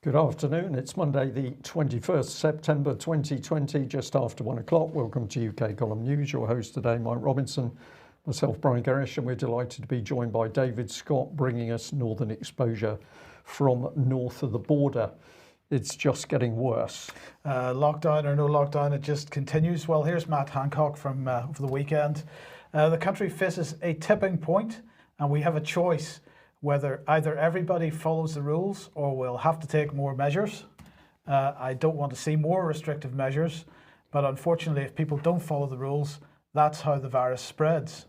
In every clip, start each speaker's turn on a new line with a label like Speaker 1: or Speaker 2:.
Speaker 1: Good afternoon. It's Monday, the 21st September 2020, just after 1 o'clock. Welcome to UK Column News. Your host today, Mike Robinson, myself, Brian Gerrish, and we're delighted to be joined by David Scott, bringing us Northern Exposure from north of the border. It's just getting worse.
Speaker 2: Lockdown or no lockdown, it just continues. Well, here's Matt Hancock from over the weekend. The country faces a tipping point, and we have a choice whether either everybody follows the rules or we'll have to take more measures. I don't want to see more restrictive measures, but unfortunately, if people don't follow the rules, that's how the virus spreads.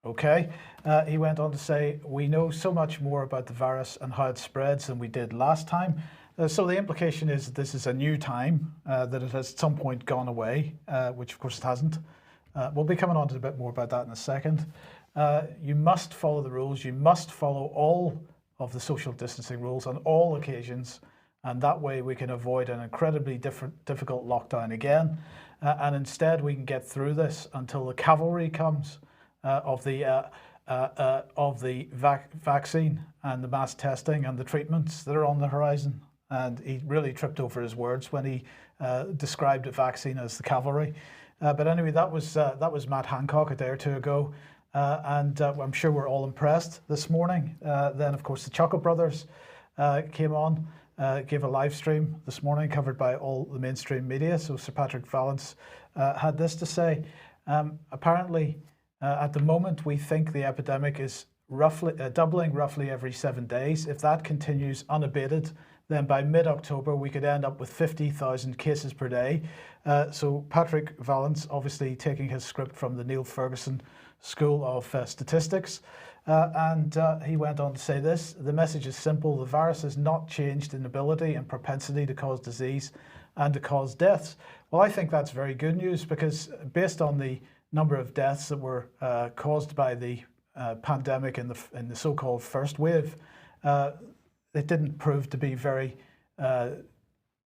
Speaker 2: Okay? He went on to say, we know so much more about the virus and how it spreads than we did last time. So the implication is that this is a new time, that it has at some point gone away, which of course it hasn't. We'll be coming on to a bit more about that in a second. You must follow the rules. You must follow all of the social distancing rules on all occasions, and that way we can avoid an incredibly difficult lockdown again. And instead we can get through this until the cavalry comes of the vaccine and the mass testing and the treatments that are on the horizon. And he really tripped over his words when he described the vaccine as the cavalry. But anyway, that was Matt Hancock a day or two ago. And I'm sure we're all impressed this morning. Then, of course, the Chuckle Brothers came on, gave a live stream this morning covered by all the mainstream media. So Sir Patrick Vallance had this to say. Apparently, at the moment, we think the epidemic is roughly doubling roughly every 7 days. If that continues unabated, then by mid-October, we could end up with 50,000 cases per day. So Patrick Vallance, obviously taking his script from the Neil Ferguson School of Statistics. And he went on to say this: the message is simple. The virus has not changed in ability and propensity to cause disease and to cause deaths. Well, I think that's very good news, because based on the number of deaths that were caused by the pandemic in the so-called first wave, it didn't prove to be very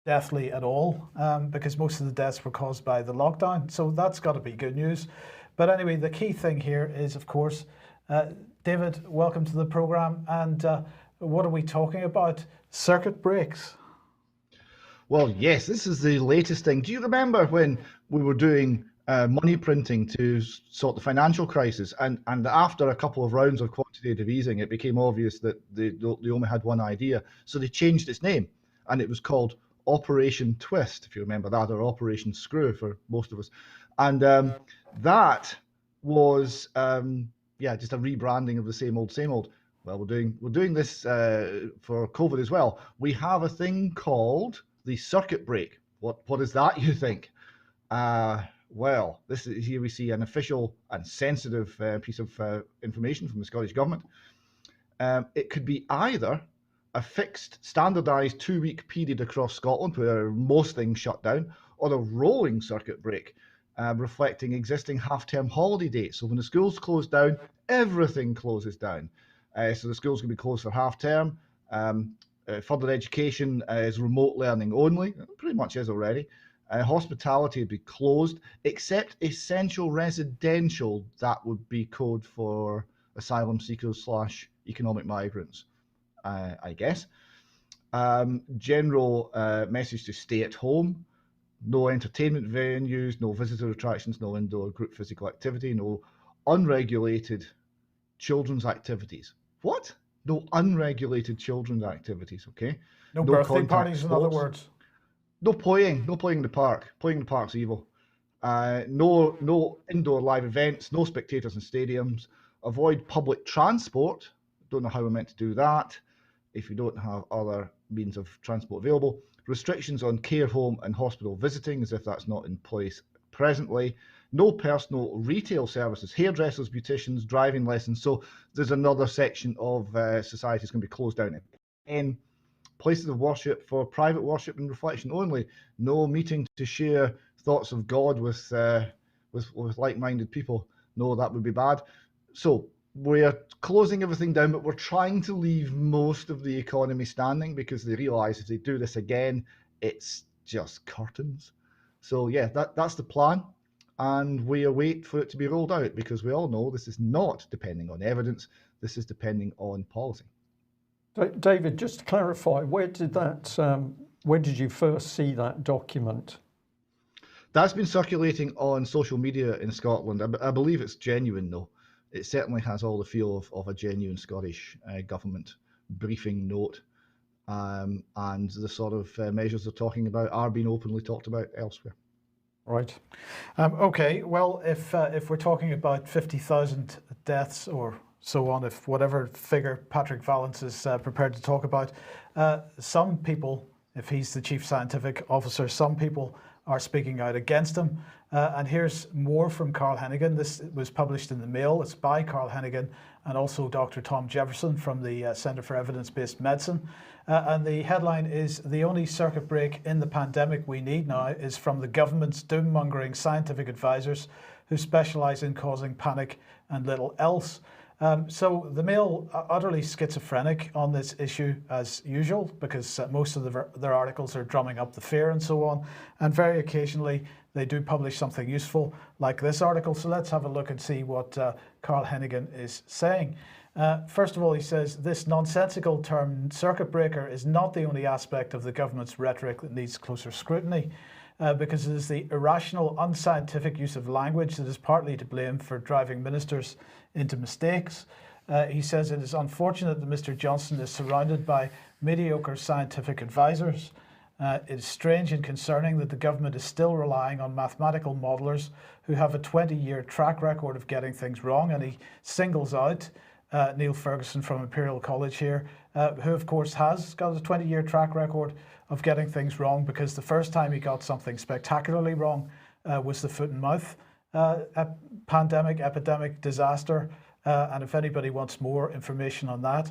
Speaker 2: deathly at all, because most of the deaths were caused by the lockdown. So that's got to be good news. But anyway, the key thing here is, of course, David, welcome to the program. And what are we talking about? Circuit breaks.
Speaker 3: Well, yes, this is the latest thing. Do you remember when we were doing money printing to sort the financial crisis, and after a couple of rounds of quantitative easing, it became obvious that they only had one idea, so they changed its name, and it was called Operation Twist, if you remember that, or Operation Screw for most of us. And that was just a rebranding of the same old. Well, we're doing this for COVID as well. We have a thing called the circuit break. What is that, you think? Well, here we see an official and sensitive piece of information from the Scottish Government. It could be either a fixed, standardised 2-week period across Scotland where most things shut down, or a rolling circuit break, reflecting existing half-term holiday dates. So when the schools close down, everything closes down. So the schools can be closed for half-term. Further education is remote learning only. It pretty much is already. Hospitality would be closed, except essential residential. That would be code for asylum seekers / economic migrants, I guess. General message to stay at home. No entertainment venues, no visitor attractions, no indoor group physical activity, no unregulated children's activities. What? No unregulated children's activities, okay?
Speaker 2: No birthday parties, in other words.
Speaker 3: No playing in the park. Playing in the park's evil. No indoor live events, no spectators in stadiums. Avoid public transport. Don't know how we're meant to do that if you don't have other means of transport available. Restrictions on care home and hospital visiting, as if that's not in place presently. No personal retail services, hairdressers, beauticians, driving lessons. So there's another section of society that's going to be closed down. In places of worship for private worship and reflection only. No meeting to share thoughts of God with like-minded people. No, that would be bad. So we're closing everything down, but we're trying to leave most of the economy standing, because they realise if they do this again, it's just curtains. So yeah, that's the plan, and we await for it to be rolled out, because we all know this is not depending on evidence. This is depending on policy.
Speaker 1: David, just to clarify, where did you first see that document?
Speaker 3: That's been circulating on social media in Scotland. I believe it's genuine, though. It certainly has all the feel of a genuine Scottish government briefing note. And the sort of measures they're talking about are being openly talked about elsewhere.
Speaker 1: Right.
Speaker 2: Okay, well, if we're talking about 50,000 deaths or so on, if whatever figure Patrick Vallance is prepared to talk about, some people, if he's the chief scientific officer, some people are speaking out against him. And here's more from Carl Hennigan. This was published in the Mail. It's by Carl Hennigan and also Dr. Tom Jefferson from the Centre for Evidence-Based Medicine. And the headline is, "The only circuit break in the pandemic we need now is from the government's doom-mongering scientific advisors who specialise in causing panic and little else." So the Mail are utterly schizophrenic on this issue as usual, because most of their articles are drumming up the fear and so on. And very occasionally they do publish something useful like this article. So let's have a look and see what Carl Hennigan is saying. First of all, he says, "This nonsensical term circuit breaker is not the only aspect of the government's rhetoric that needs closer scrutiny, because it is the irrational, unscientific use of language that is partly to blame for driving ministers into mistakes." He says it is unfortunate that Mr. Johnson is surrounded by mediocre scientific advisors. It is strange and concerning that the government is still relying on mathematical modelers who have a 20-year track record of getting things wrong. And he singles out Neil Ferguson from Imperial College here, who of course has got a 20-year track record of getting things wrong, because the first time he got something spectacularly wrong was the foot and mouth pandemic, epidemic, disaster. And if anybody wants more information on that,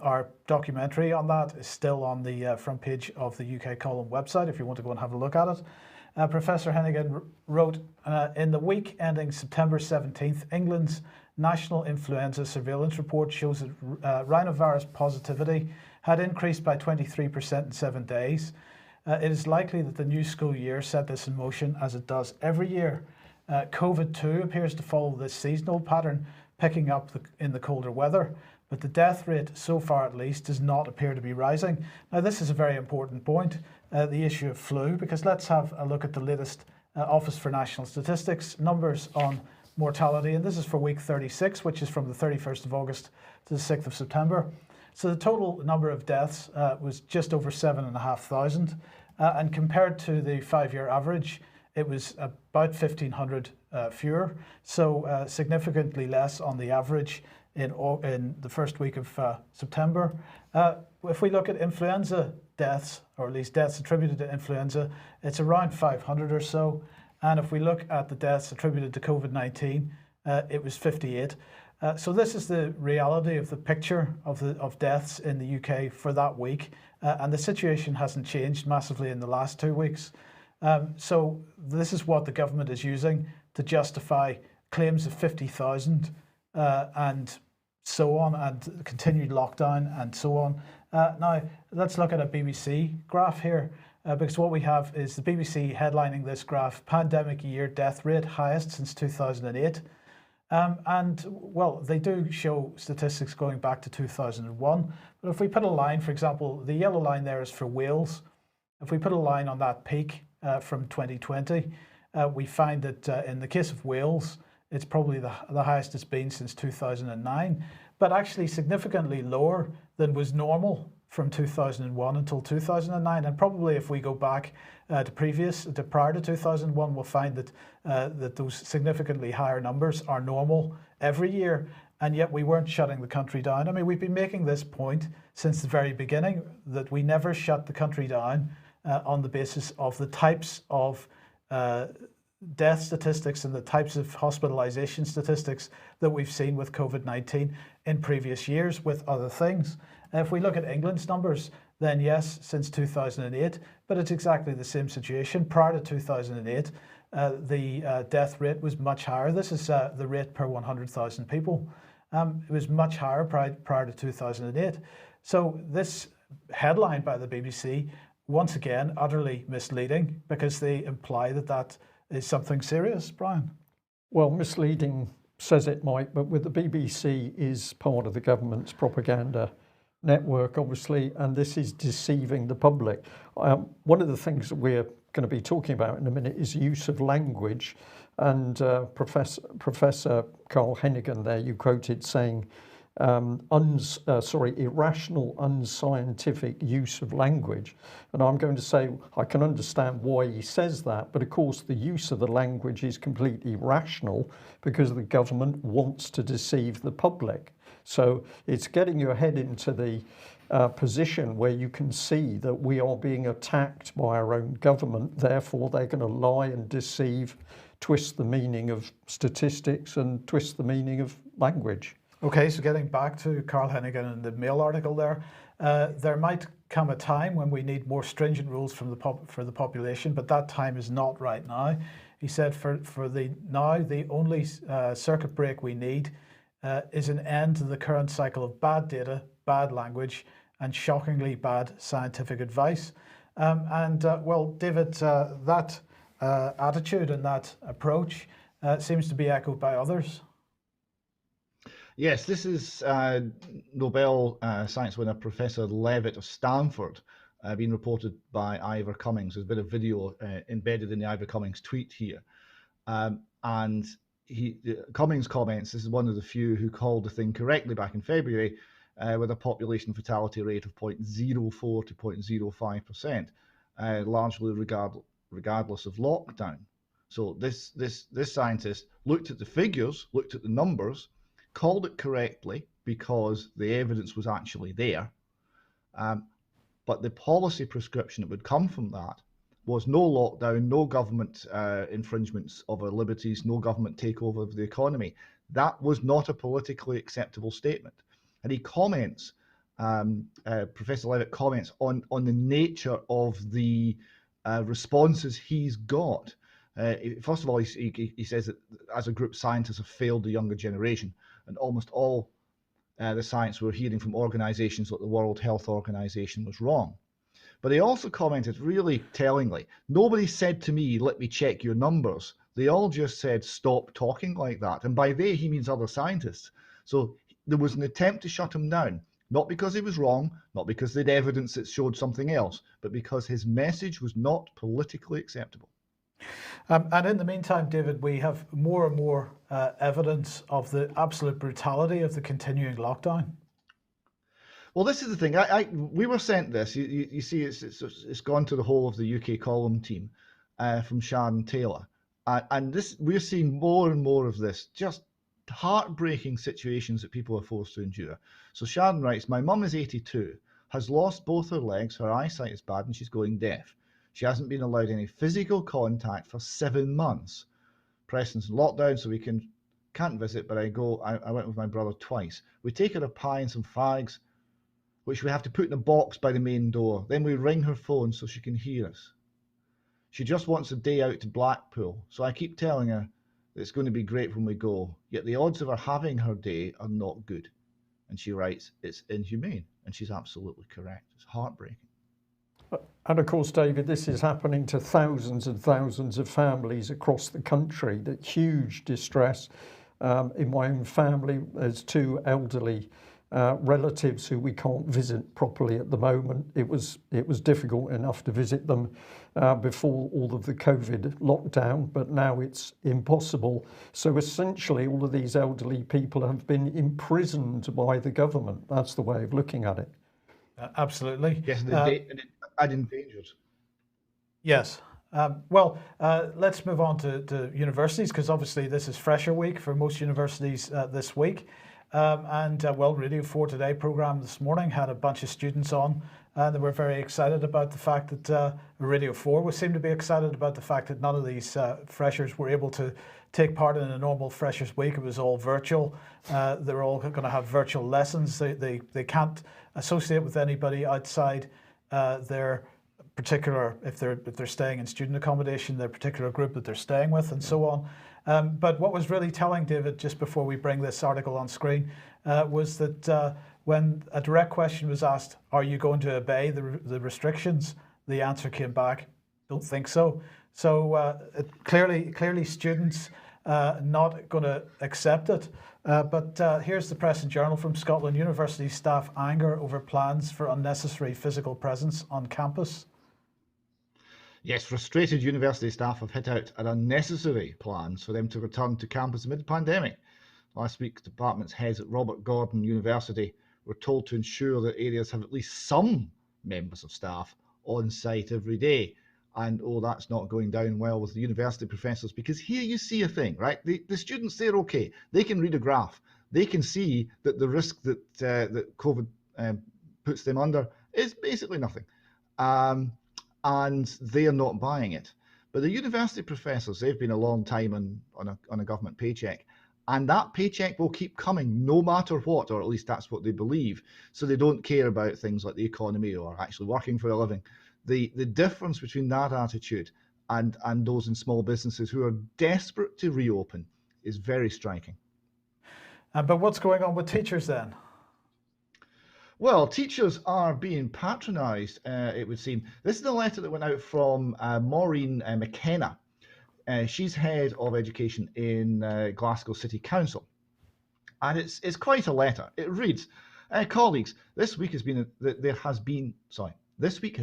Speaker 2: our documentary on that is still on the front page of the UK Column website if you want to go and have a look at it. Professor Hennigan wrote, in the week ending September 17th, England's National Influenza Surveillance Report shows that rhinovirus positivity had increased by 23% in 7 days. It is likely that the new school year set this in motion, as it does every year. COVID-2 appears to follow this seasonal pattern, picking up in the colder weather, but the death rate, so far at least, does not appear to be rising. Now, this is a very important point, the issue of flu, because let's have a look at the latest Office for National Statistics numbers on mortality, and this is for week 36, which is from the 31st of August to the 6th of September. So the total number of deaths was just over 7,500, and compared to the 5-year average, it was about 1,500 fewer, so significantly less on the average in the first week of September. If we look at influenza deaths, or at least deaths attributed to influenza, it's around 500 or so. And if we look at the deaths attributed to COVID-19, it was 58. So this is the reality of the picture of deaths in the UK for that week. And the situation hasn't changed massively in the last 2 weeks. So this is what the government is using to justify claims of 50,000 and so on, and continued lockdown and so on. Now, let's look at a BBC graph here, because what we have is the BBC headlining this graph, pandemic year death rate highest since 2008. And, well, they do show statistics going back to 2001. But if we put a line, for example, the yellow line there is for Wales. If we put a line on that peak from 2020, we find that in the case of Wales, it's probably the highest it's been since 2009, but actually significantly lower than was normal from 2001 until 2009. And probably if we go back to prior to 2001, we'll find that that those significantly higher numbers are normal every year. And yet we weren't shutting the country down. I mean, we've been making this point since the very beginning, that we never shut the country down on the basis of the types of death statistics and the types of hospitalization statistics that we've seen with COVID-19 in previous years with other things. If we look at England's numbers, then yes, since 2008, but it's exactly the same situation. Prior to 2008, the death rate was much higher. This is the rate per 100,000 people. It was much higher prior to 2008. So this headline by the BBC, once again, utterly misleading, because they imply that that is something serious. Brian?
Speaker 1: Well, misleading says it might, but with the BBC is part of the government's propaganda network, obviously, and this is deceiving the public. One of the things that we're going to be talking about in a minute is use of language, and Professor Carl Hennigan there, you quoted saying, irrational, unscientific use of language. And I'm going to say I can understand why he says that, but of course the use of the language is completely rational because the government wants to deceive the public. So it's getting your head into the position where you can see that we are being attacked by our own government, therefore they're going to lie and deceive, twist the meaning of statistics and twist the meaning of language.
Speaker 2: Okay, so getting back to Carl Hennigan and the Mail article there might come a time when we need more stringent rules for the population, but that time is not right now. He said the only circuit break we need is an end to the current cycle of bad data, bad language, and shockingly bad scientific advice. Well, David, that attitude and that approach seems to be echoed by others.
Speaker 3: Yes, this is Nobel Science winner Professor Levitt of Stanford, being reported by Ivor Cummings. There's a bit of video embedded in the Ivor Cummings tweet here. And Cummings comments, this is one of the few who called the thing correctly back in February, with a population fatality rate of 0.04 to 0.05%, largely regardless of lockdown. So this scientist looked at the figures, looked at the numbers, called it correctly because the evidence was actually there. But the policy prescription that would come from that was no lockdown, no government infringements of our liberties, no government takeover of the economy. That was not a politically acceptable statement. And he comments, Professor Levitt comments on the nature of the responses he's got. First of all, he says that as a group, scientists have failed the younger generation, and almost all the science we're hearing from organizations like the World Health Organization was wrong. But he also commented really tellingly, nobody said to me, let me check your numbers. They all just said, stop talking like that. And by they, he means other scientists. So there was an attempt to shut him down, not because he was wrong, not because they'd evidence that showed something else, but because his message was not politically acceptable.
Speaker 2: And in the meantime, David, we have more and more evidence of the absolute brutality of the continuing lockdown.
Speaker 3: Well, this is the thing. We were sent this. You see, it's gone to the whole of the UK column team from Sharon Taylor, and this we're seeing more and more of this. Just heartbreaking situations that people are forced to endure. So Sharon writes, my mum is 82, has lost both her legs, her eyesight is bad, and she's going deaf. She hasn't been allowed any physical contact for 7 months. Preston's in lockdown, so we can't visit, but I went with my brother twice. We take her a pie and some fags, which we have to put in a box by the main door. Then we ring her phone so she can hear us. She just wants a day out to Blackpool, so I keep telling her that it's going to be great when we go, yet the odds of her having her day are not good. And she writes, it's inhumane, and she's absolutely correct. It's heartbreaking.
Speaker 1: And of course, David, this is happening to thousands and thousands of families across the country. That huge distress. In my own family, there's 2 elderly relatives who we can't visit properly at the moment. It was difficult enough to visit them before all of the COVID lockdown, but now it's impossible. So essentially, all of these elderly people have been imprisoned by the government. That's the way of looking at it.
Speaker 2: Absolutely.
Speaker 3: Yes, and endangered.
Speaker 2: Yes. Let's move on to universities, because obviously this is Fresher Week for most universities this week. Radio 4 Today programme this morning had a bunch of students on, and they were very excited about the fact that Radio 4 seemed to be excited about the fact that none of these freshers were able to take part in a normal Freshers Week. It was all virtual. They're all going to have virtual lessons. They can't associate with anybody outside their particular, if they're staying in student accommodation, their particular group that they're staying with, and so on. But what was really telling, David, just before we bring this article on screen, was that when a direct question was asked, are you going to obey the restrictions? The answer came back, don't think so. So clearly students not going to accept it. But here's the Press and Journal from Scotland. University staff anger over plans for unnecessary physical presence on campus.
Speaker 3: Yes, frustrated university staff have hit out at unnecessary plans for them to return to campus amid the pandemic. Last week, department's heads at Robert Gordon University were told to ensure that areas have at least some members of staff on site every day. And that's not going down well with the university professors, because here you see a thing, right? The students, they're okay. They can read a graph. They can see that the risk that that COVID puts them under is basically nothing. And they are not buying it. But the university professors, they've been a long time on a government paycheck. And that paycheck will keep coming no matter what, or at least that's what they believe. So they don't care about things like the economy or actually working for a living. The difference between that attitude and those in small businesses who are desperate to reopen is very striking.
Speaker 2: But what's going on with teachers then?
Speaker 3: Well, teachers are being patronised, it would seem. This is the letter that went out from Maureen McKenna. She's head of education in Glasgow City Council. And it's quite a letter. It reads, colleagues, this week has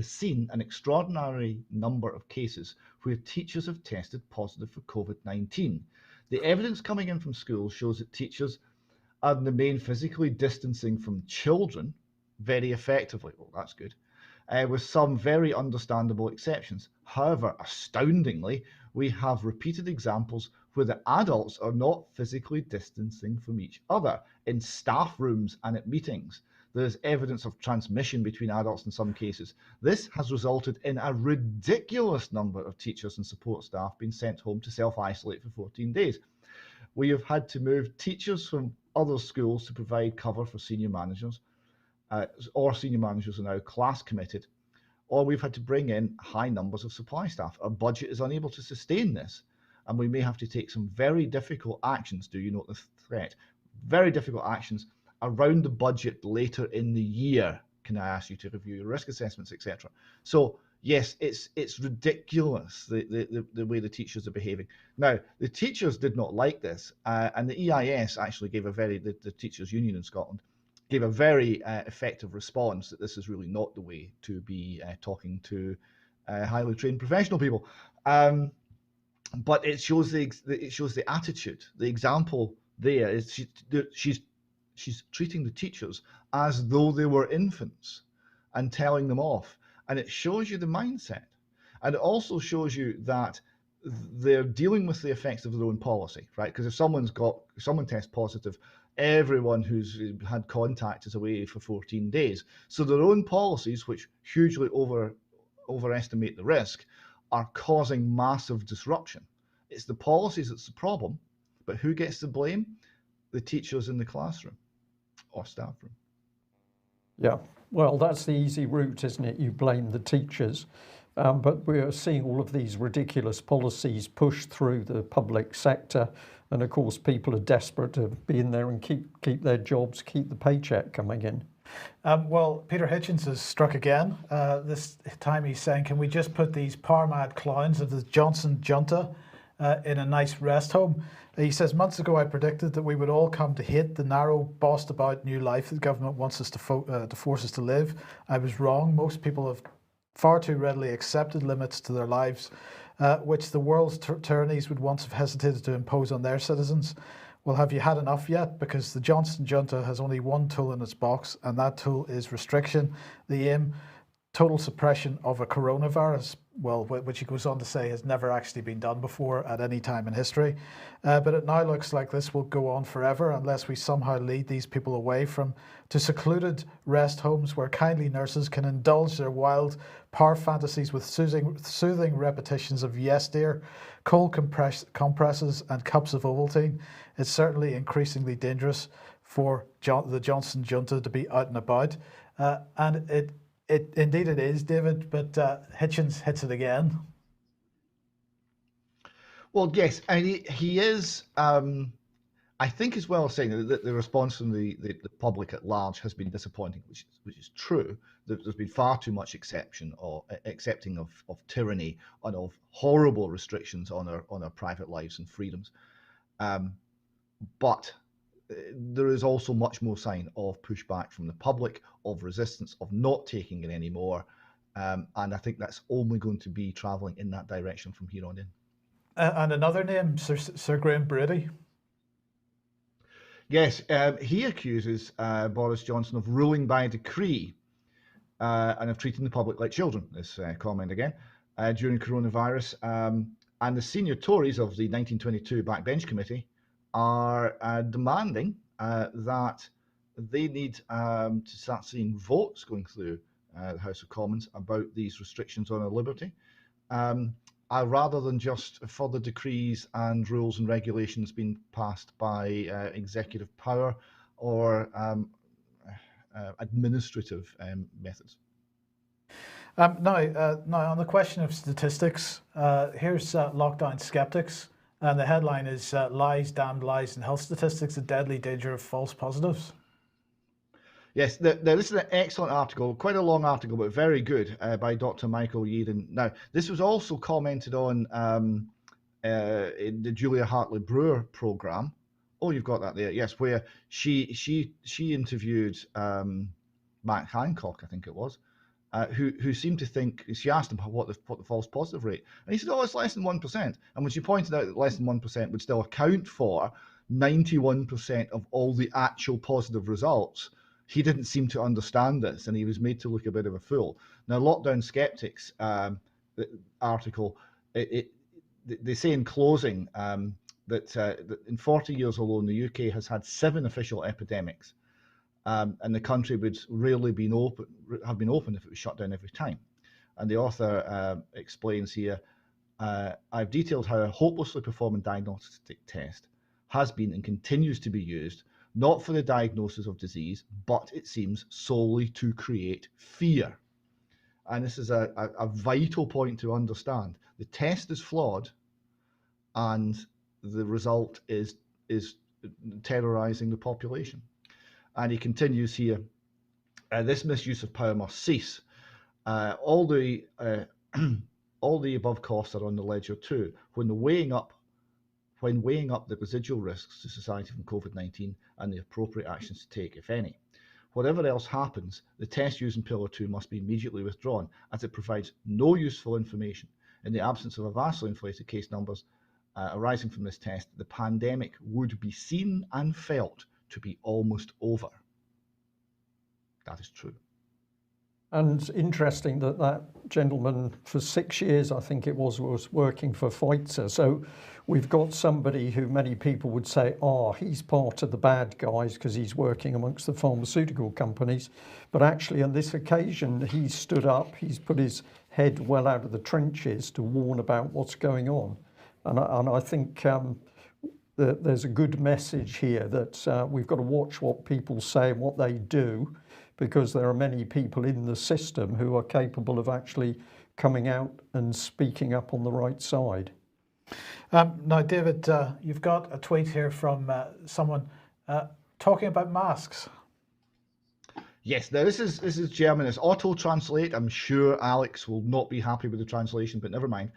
Speaker 3: seen an extraordinary number of cases where teachers have tested positive for COVID-19. The evidence coming in from schools shows that teachers are in the main physically distancing from children very effectively. Well, that's good. With some very understandable exceptions. However, astoundingly, we have repeated examples where the adults are not physically distancing from each other in staff rooms and at meetings. There's evidence of transmission between adults in some cases. This has resulted in a ridiculous number of teachers and support staff being sent home to self-isolate for 14 days. We have had to move teachers from other schools to provide cover for senior managers, or senior managers are now class committed, or we've had to bring in high numbers of supply staff. Our budget is unable to sustain this, and we may have to take some very difficult actions. Do you note the threat? Very difficult actions around the budget later in the year. Can I ask you to review your risk assessments, etc.? So yes, it's ridiculous the way the teachers are behaving. Now, the teachers did not like this, and the EIS actually gave the Teachers Union in Scotland gave a very effective response that this is really not the way to be talking to highly trained professional people. But it shows the attitude. The example there is she's treating the teachers as though they were infants and telling them off. And it shows you the mindset. And it also shows you that they're dealing with the effects of their own policy, right? Because if someone tests positive, everyone who's had contact is away for 14 days. So their own policies, which hugely overestimate the risk, are causing massive disruption. It's the policies that's the problem, but who gets the blame? The teachers in the classroom or staff room.
Speaker 1: Yeah, well, that's the easy route, isn't it? You blame the teachers. But we're seeing all of these ridiculous policies pushed through the public sector. And of course, people are desperate to be in there and keep their jobs, keep the paycheck coming in.
Speaker 2: Well, Peter Hitchens has struck again. This time he's saying, can we just put these power-mad clowns of the Johnson junta in a nice rest home? He says, months ago I predicted that we would all come to hate the narrow, bossed about new life that government wants us to force us to live. I was wrong. Most people have far too readily accepted limits to their lives, which the world's tyrannies would once have hesitated to impose on their citizens. Well, have you had enough yet? Because the Johnson junta has only one tool in its box, and that tool is restriction. The aim, total suppression of a coronavirus, well, which he goes on to say has never actually been done before at any time in history. But it now looks like this will go on forever unless we somehow lead these people away to secluded rest homes where kindly nurses can indulge their wild power fantasies with soothing repetitions of yes dear, cold compresses and cups of Ovaltine. It's certainly increasingly dangerous for the Johnson junta to be out and about. And indeed it is, David, but Hitchens hits it again.
Speaker 3: Well, yes, and he is, I think as well, saying that the response from the public at large has been disappointing, which is true. There's been far too much accepting of tyranny and of horrible restrictions on our private lives and freedoms. But there is also much more sign of pushback from the public, of resistance, of not taking it anymore. And I think that's only going to be travelling in that direction from here on in.
Speaker 2: And another name, Sir Graham Brady.
Speaker 3: Yes, he accuses Boris Johnson of ruling by decree and of treating the public like children, this comment again, during coronavirus. And the senior Tories of the 1922 Backbench Committee are demanding that they need to start seeing votes going through the House of Commons about these restrictions on our liberty, rather than just further decrees and rules and regulations being passed by executive power or administrative methods.
Speaker 2: Now, on the question of statistics, here's Lockdown Skeptics, and the headline is Lies, Damned Lies, and Health Statistics, the Deadly Danger of False Positives.
Speaker 3: Yes, this is an excellent article, quite a long article, but very good, by Dr. Michael Yeadon. Now, this was also commented on in the Julia Hartley-Brewer programme. Oh, you've got that there. Yes, where she interviewed Matt Hancock, I think it was, who seemed to think, she asked him what the false positive rate, and he said, oh, it's less than 1%. And when she pointed out that less than 1% would still account for 91% of all the actual positive results, he didn't seem to understand this, and he was made to look a bit of a fool. Now, Lockdown Skeptics article, they say in closing that in 40 years alone, the UK has had 7 official epidemics, and the country would rarely have been open if it was shut down every time. And the author explains here, I've detailed how a hopelessly performing diagnostic test has been and continues to be used, not for the diagnosis of disease, but it seems solely to create fear. And this is a vital point to understand. The test is flawed, and the result is terrorizing the population. And he continues here, this misuse of power must cease. All the above costs are on the ledger too. When weighing up the residual risks to society from COVID-19 and the appropriate actions to take, if any. Whatever else happens, the test used in Pillar 2 must be immediately withdrawn, as it provides no useful information. In the absence of a vastly inflated case numbers arising from this test, the pandemic would be seen and felt to be almost over. That is true.
Speaker 1: And interesting that gentleman for 6 years, I think it was working for Pfizer. So we've got somebody who many people would say, oh, he's part of the bad guys because he's working amongst the pharmaceutical companies. But actually on this occasion, he stood up, he's put his head well out of the trenches to warn about what's going on. And I think there's a good message here that we've got to watch what people say and what they do, because there are many people in the system who are capable of actually coming out and speaking up on the right side.
Speaker 2: Now, David, you've got a tweet here from someone talking about masks.
Speaker 3: Yes, now this is German. It's auto-translate. I'm sure Alex will not be happy with the translation, but never mind.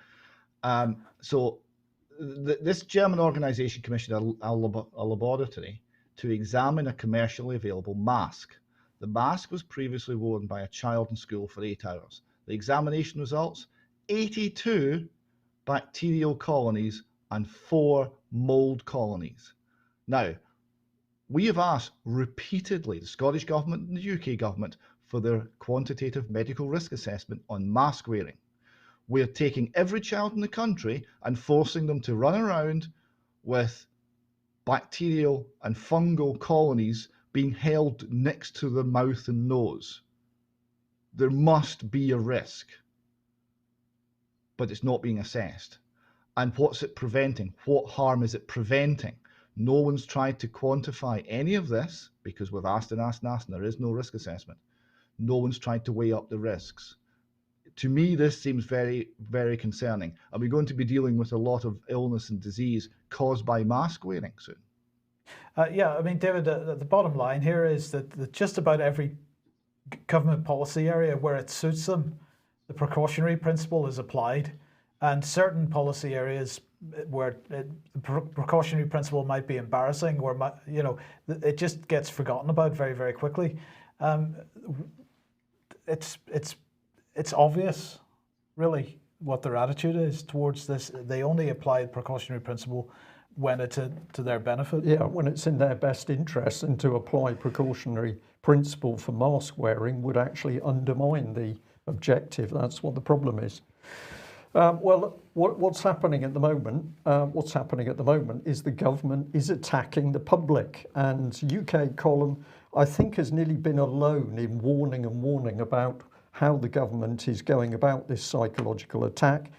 Speaker 3: This German organisation commissioned a laboratory to examine a commercially available mask. The mask was previously worn by a child in school for 8 hours. The examination results, 82 bacterial colonies and 4 mold colonies. Now, we have asked repeatedly the Scottish Government and the UK Government for their quantitative medical risk assessment on mask wearing. We're taking every child in the country and forcing them to run around with bacterial and fungal colonies being held next to their mouth and nose. There must be a risk, but it's not being assessed. And what's it preventing? What harm is it preventing? No one's tried to quantify any of this because we've asked and asked and asked, and there is no risk assessment. No one's tried to weigh up the risks. To me, this seems very, very concerning. Are we going to be dealing with a lot of illness and disease caused by mask wearing soon?
Speaker 2: Yeah, I mean, David, the bottom line here is that just about every government policy area where it suits them, the precautionary principle is applied, and certain policy areas where the precautionary principle might be embarrassing, or it just gets forgotten about very, very quickly. It's obvious, really, what their attitude is towards this. They only apply the precautionary principle when it's to their benefit.
Speaker 1: Yeah, when it's in their best interest, and to apply precautionary principle for mask wearing would actually undermine the objective. That's what the problem is. Well, what's happening at the moment? What's happening at the moment is the government is attacking the public, and UK Column, I think, has nearly been alone in warning about how the government is going about this psychological attack.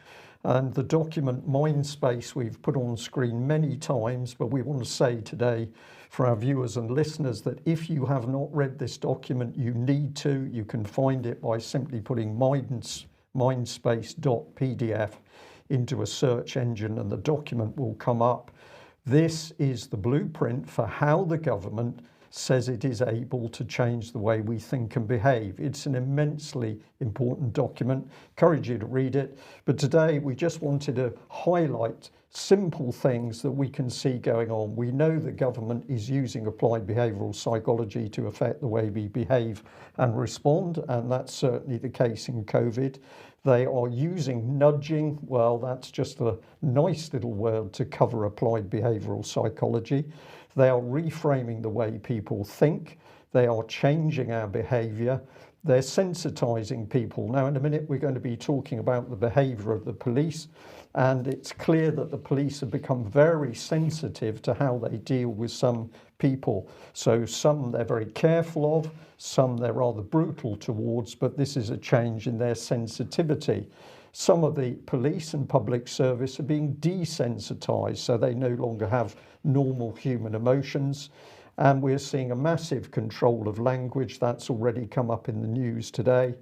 Speaker 1: And the document Mindspace we've put on screen many times, but we want to say today for our viewers and listeners that if you have not read this document, you need to. You can find it by simply putting mindspace.pdf into a search engine and the document will come up. This is the blueprint for how the government says it is able to change the way we think and behave. It's an immensely important document. Encourage you to read it. But today we just wanted to highlight simple things that we can see going on. We know the government is using applied behavioural psychology to affect the way we behave and respond, and that's certainly the case in COVID. They are using nudging. Well, that's just a nice little word to cover applied behavioural psychology. They are reframing the way people think. They are changing our behaviour. They're sensitizing people. Now, in a minute, we're going to be talking about the behaviour of the police, and it's clear that the police have become very sensitive to how they deal with some people. So some they're very careful of, some they're rather brutal towards, but this is a change in their sensitivity. Some of the police and public service are being desensitized, so they no longer have normal human emotions. And we're seeing a massive control of language. That's already come up in the news today.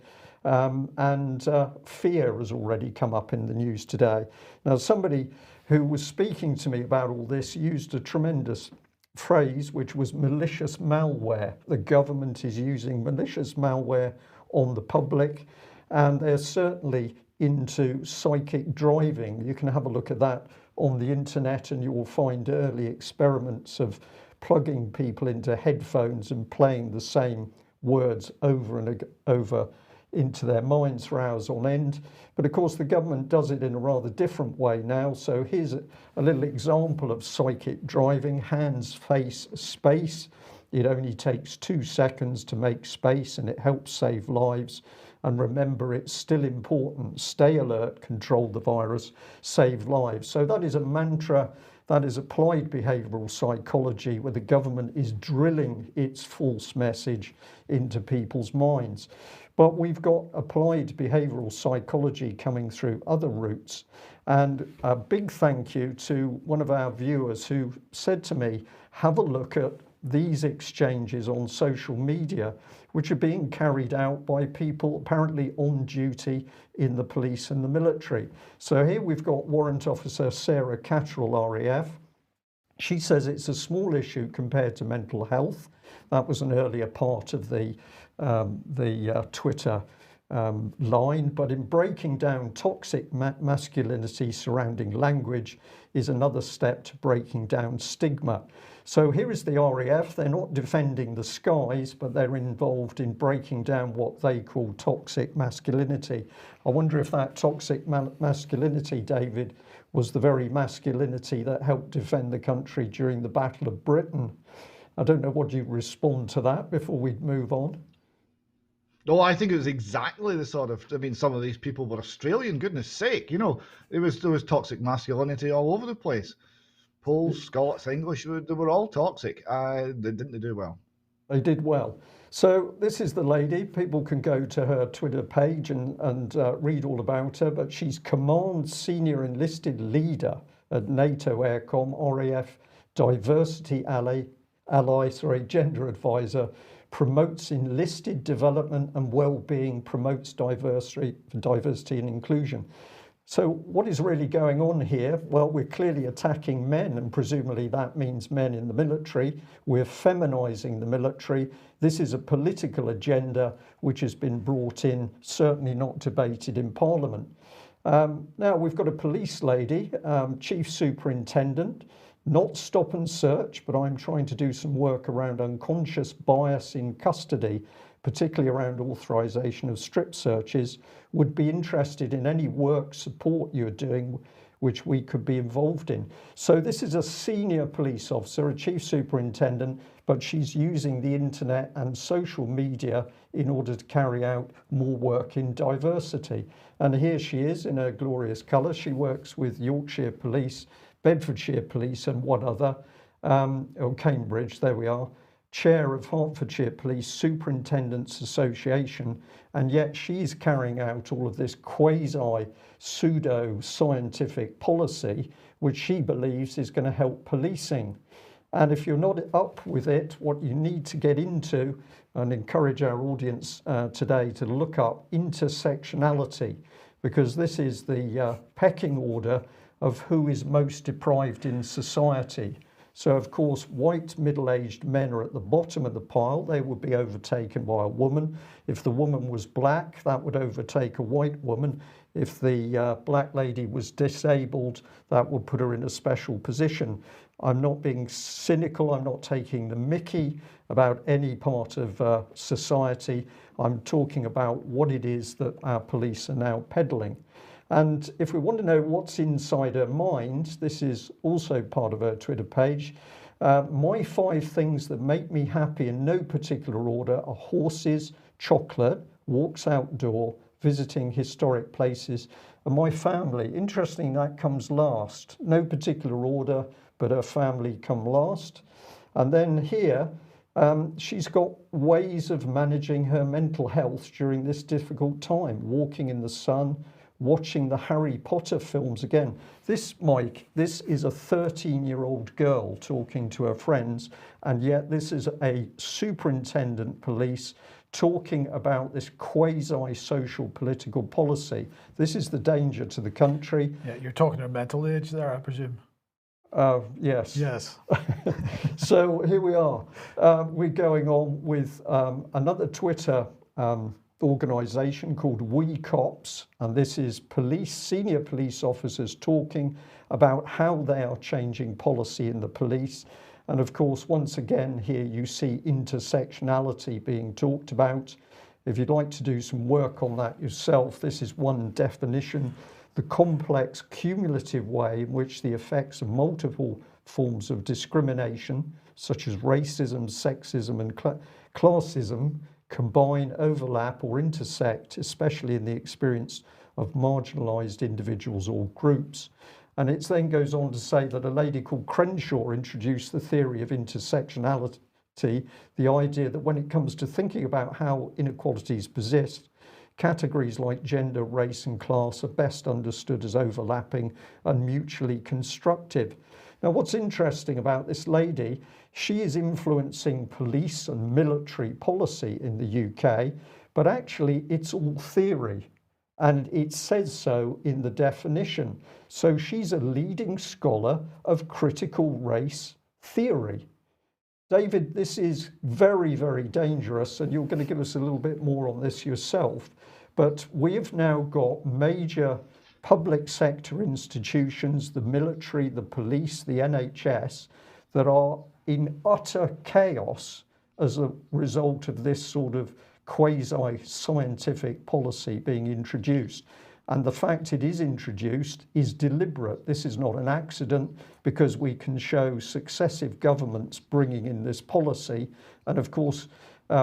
Speaker 1: Fear has already come up in the news today. Now, somebody who was speaking to me about all this used a tremendous phrase, which was malicious malware. The government is using malicious malware on the public, and they're certainly into psychic driving. You can have a look at that on the internet and you will find early experiments of plugging people into headphones and playing the same words over and over into their minds for hours on end. But of course the government does it in a rather different way now. So here's a little example of psychic driving: hands, face, space. It only takes 2 seconds to make space and it helps save lives. And remember, it's still important. Stay alert, control the virus, save lives. So that is a mantra. That is applied behavioural psychology, where the government is drilling its false message into people's minds. But we've got applied behavioural psychology coming through other routes. And a big thank you to one of our viewers who said to me, have a look at these exchanges on social media, which are being carried out by people apparently on duty in the police and the military. So here we've got Warrant Officer Sarah Catterall, RAF. She says it's a small issue compared to mental health. That was an earlier part of the Twitter line, but in breaking down toxic masculinity surrounding language is another step to breaking down stigma. So here is the RAF. They're not defending the skies, but they're involved in breaking down what they call toxic masculinity. I wonder if that toxic masculinity, David, was the very masculinity that helped defend the country during the Battle of Britain. I don't know, what do you respond to that before we move on?
Speaker 3: No, I think it was exactly the sort of, I mean, some of these people were Australian, goodness sake, you know, there was toxic masculinity all over the place. Poles, Scots, English, they were all toxic. They didn't do well.
Speaker 1: They did well. So this is the lady. People can go to her Twitter page and read all about her, but she's Command Senior Enlisted Leader at NATO Aircom, RAF Diversity Ally, Gender Advisor, promotes enlisted development and well-being, promotes diversity and inclusion. So what is really going on here? Well, we're clearly attacking men, and presumably that means men in the military. We're feminizing the military. This is a political agenda which has been brought in, certainly not debated in Parliament. Now we've got a police lady, chief superintendent, not stop and search, but I'm trying to do some work around unconscious bias in custody, particularly around authorization of strip searches. Would be interested in any work support you're doing which we could be involved in. So this is a senior police officer, a chief superintendent, but she's using the internet and social media in order to carry out more work in diversity. And here she is in her glorious colour. She works with Yorkshire Police, Bedfordshire Police and one other, or Cambridge, there we are, chair of Hertfordshire Police Superintendents Association, and yet she's carrying out all of this quasi pseudo scientific policy which she believes is going to help policing. And if you're not up with it, what you need to get into, and encourage our audience today to look up intersectionality, because this is the pecking order of who is most deprived in society. So of course white middle-aged men are at the bottom of the pile. They would be overtaken by a woman. If the woman was black, that would overtake a white woman. If the black lady was disabled, that would put her in a special position. I'm not being cynical, I'm not taking the mickey about any part of society. I'm talking about what it is that our police are now peddling. And if we want to know what's inside her mind, this is also part of her Twitter page. My 5 things that make me happy in no particular order are horses, chocolate, walks outdoor, visiting historic places, and my family. Interesting, that comes last. No particular order, but her family come last. And then here, she's got ways of managing her mental health during this difficult time, walking in the sun, watching the Harry Potter films again. This, Mike, this is a 13-year-old girl talking to her friends, and yet this is a superintendent police talking about this quasi-social political policy. This is the danger to the country.
Speaker 2: Yeah, you're talking her mental age there, I presume.
Speaker 1: Yes.
Speaker 2: Yes.
Speaker 1: So here we are. We're going on with another Twitter organisation called We Cops, and this is senior police officers talking about how they are changing policy in the police. And of course, once again, here you see intersectionality being talked about. If you'd like to do some work on that yourself, this is one definition: the complex cumulative way in which the effects of multiple forms of discrimination, such as racism, sexism and classism, combine, overlap or intersect, especially in the experience of marginalised individuals or groups. And it then goes on to say that a lady called Crenshaw introduced the theory of intersectionality, the idea that when it comes to thinking about how inequalities persist, categories like gender, race and class are best understood as overlapping and mutually constructive. Now, what's interesting about this lady, she is influencing police and military policy in the UK, but actually it's all theory, and it says so in the definition. So she's a leading scholar of critical race theory. David, this is very, very dangerous, and you're going to give us a little bit more on this yourself. But we have now got major public sector institutions, the military, the police, the NHS, that are in utter chaos as a result of this sort of quasi-scientific policy being introduced. And the fact it is introduced is deliberate. This is not an accident, because we can show successive governments bringing in this policy. And of course,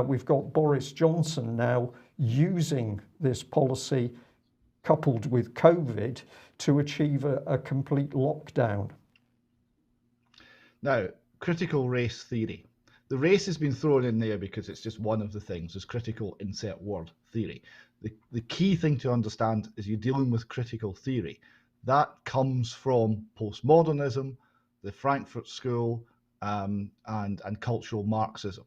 Speaker 1: we've got Boris Johnson now using this policy coupled with COVID to achieve a complete lockdown.
Speaker 3: Now, critical race theory. The race has been thrown in there because it's just one of the things. It's critical insert word theory. The key thing to understand is you're dealing with critical theory. That comes from postmodernism, the Frankfurt School, and cultural Marxism.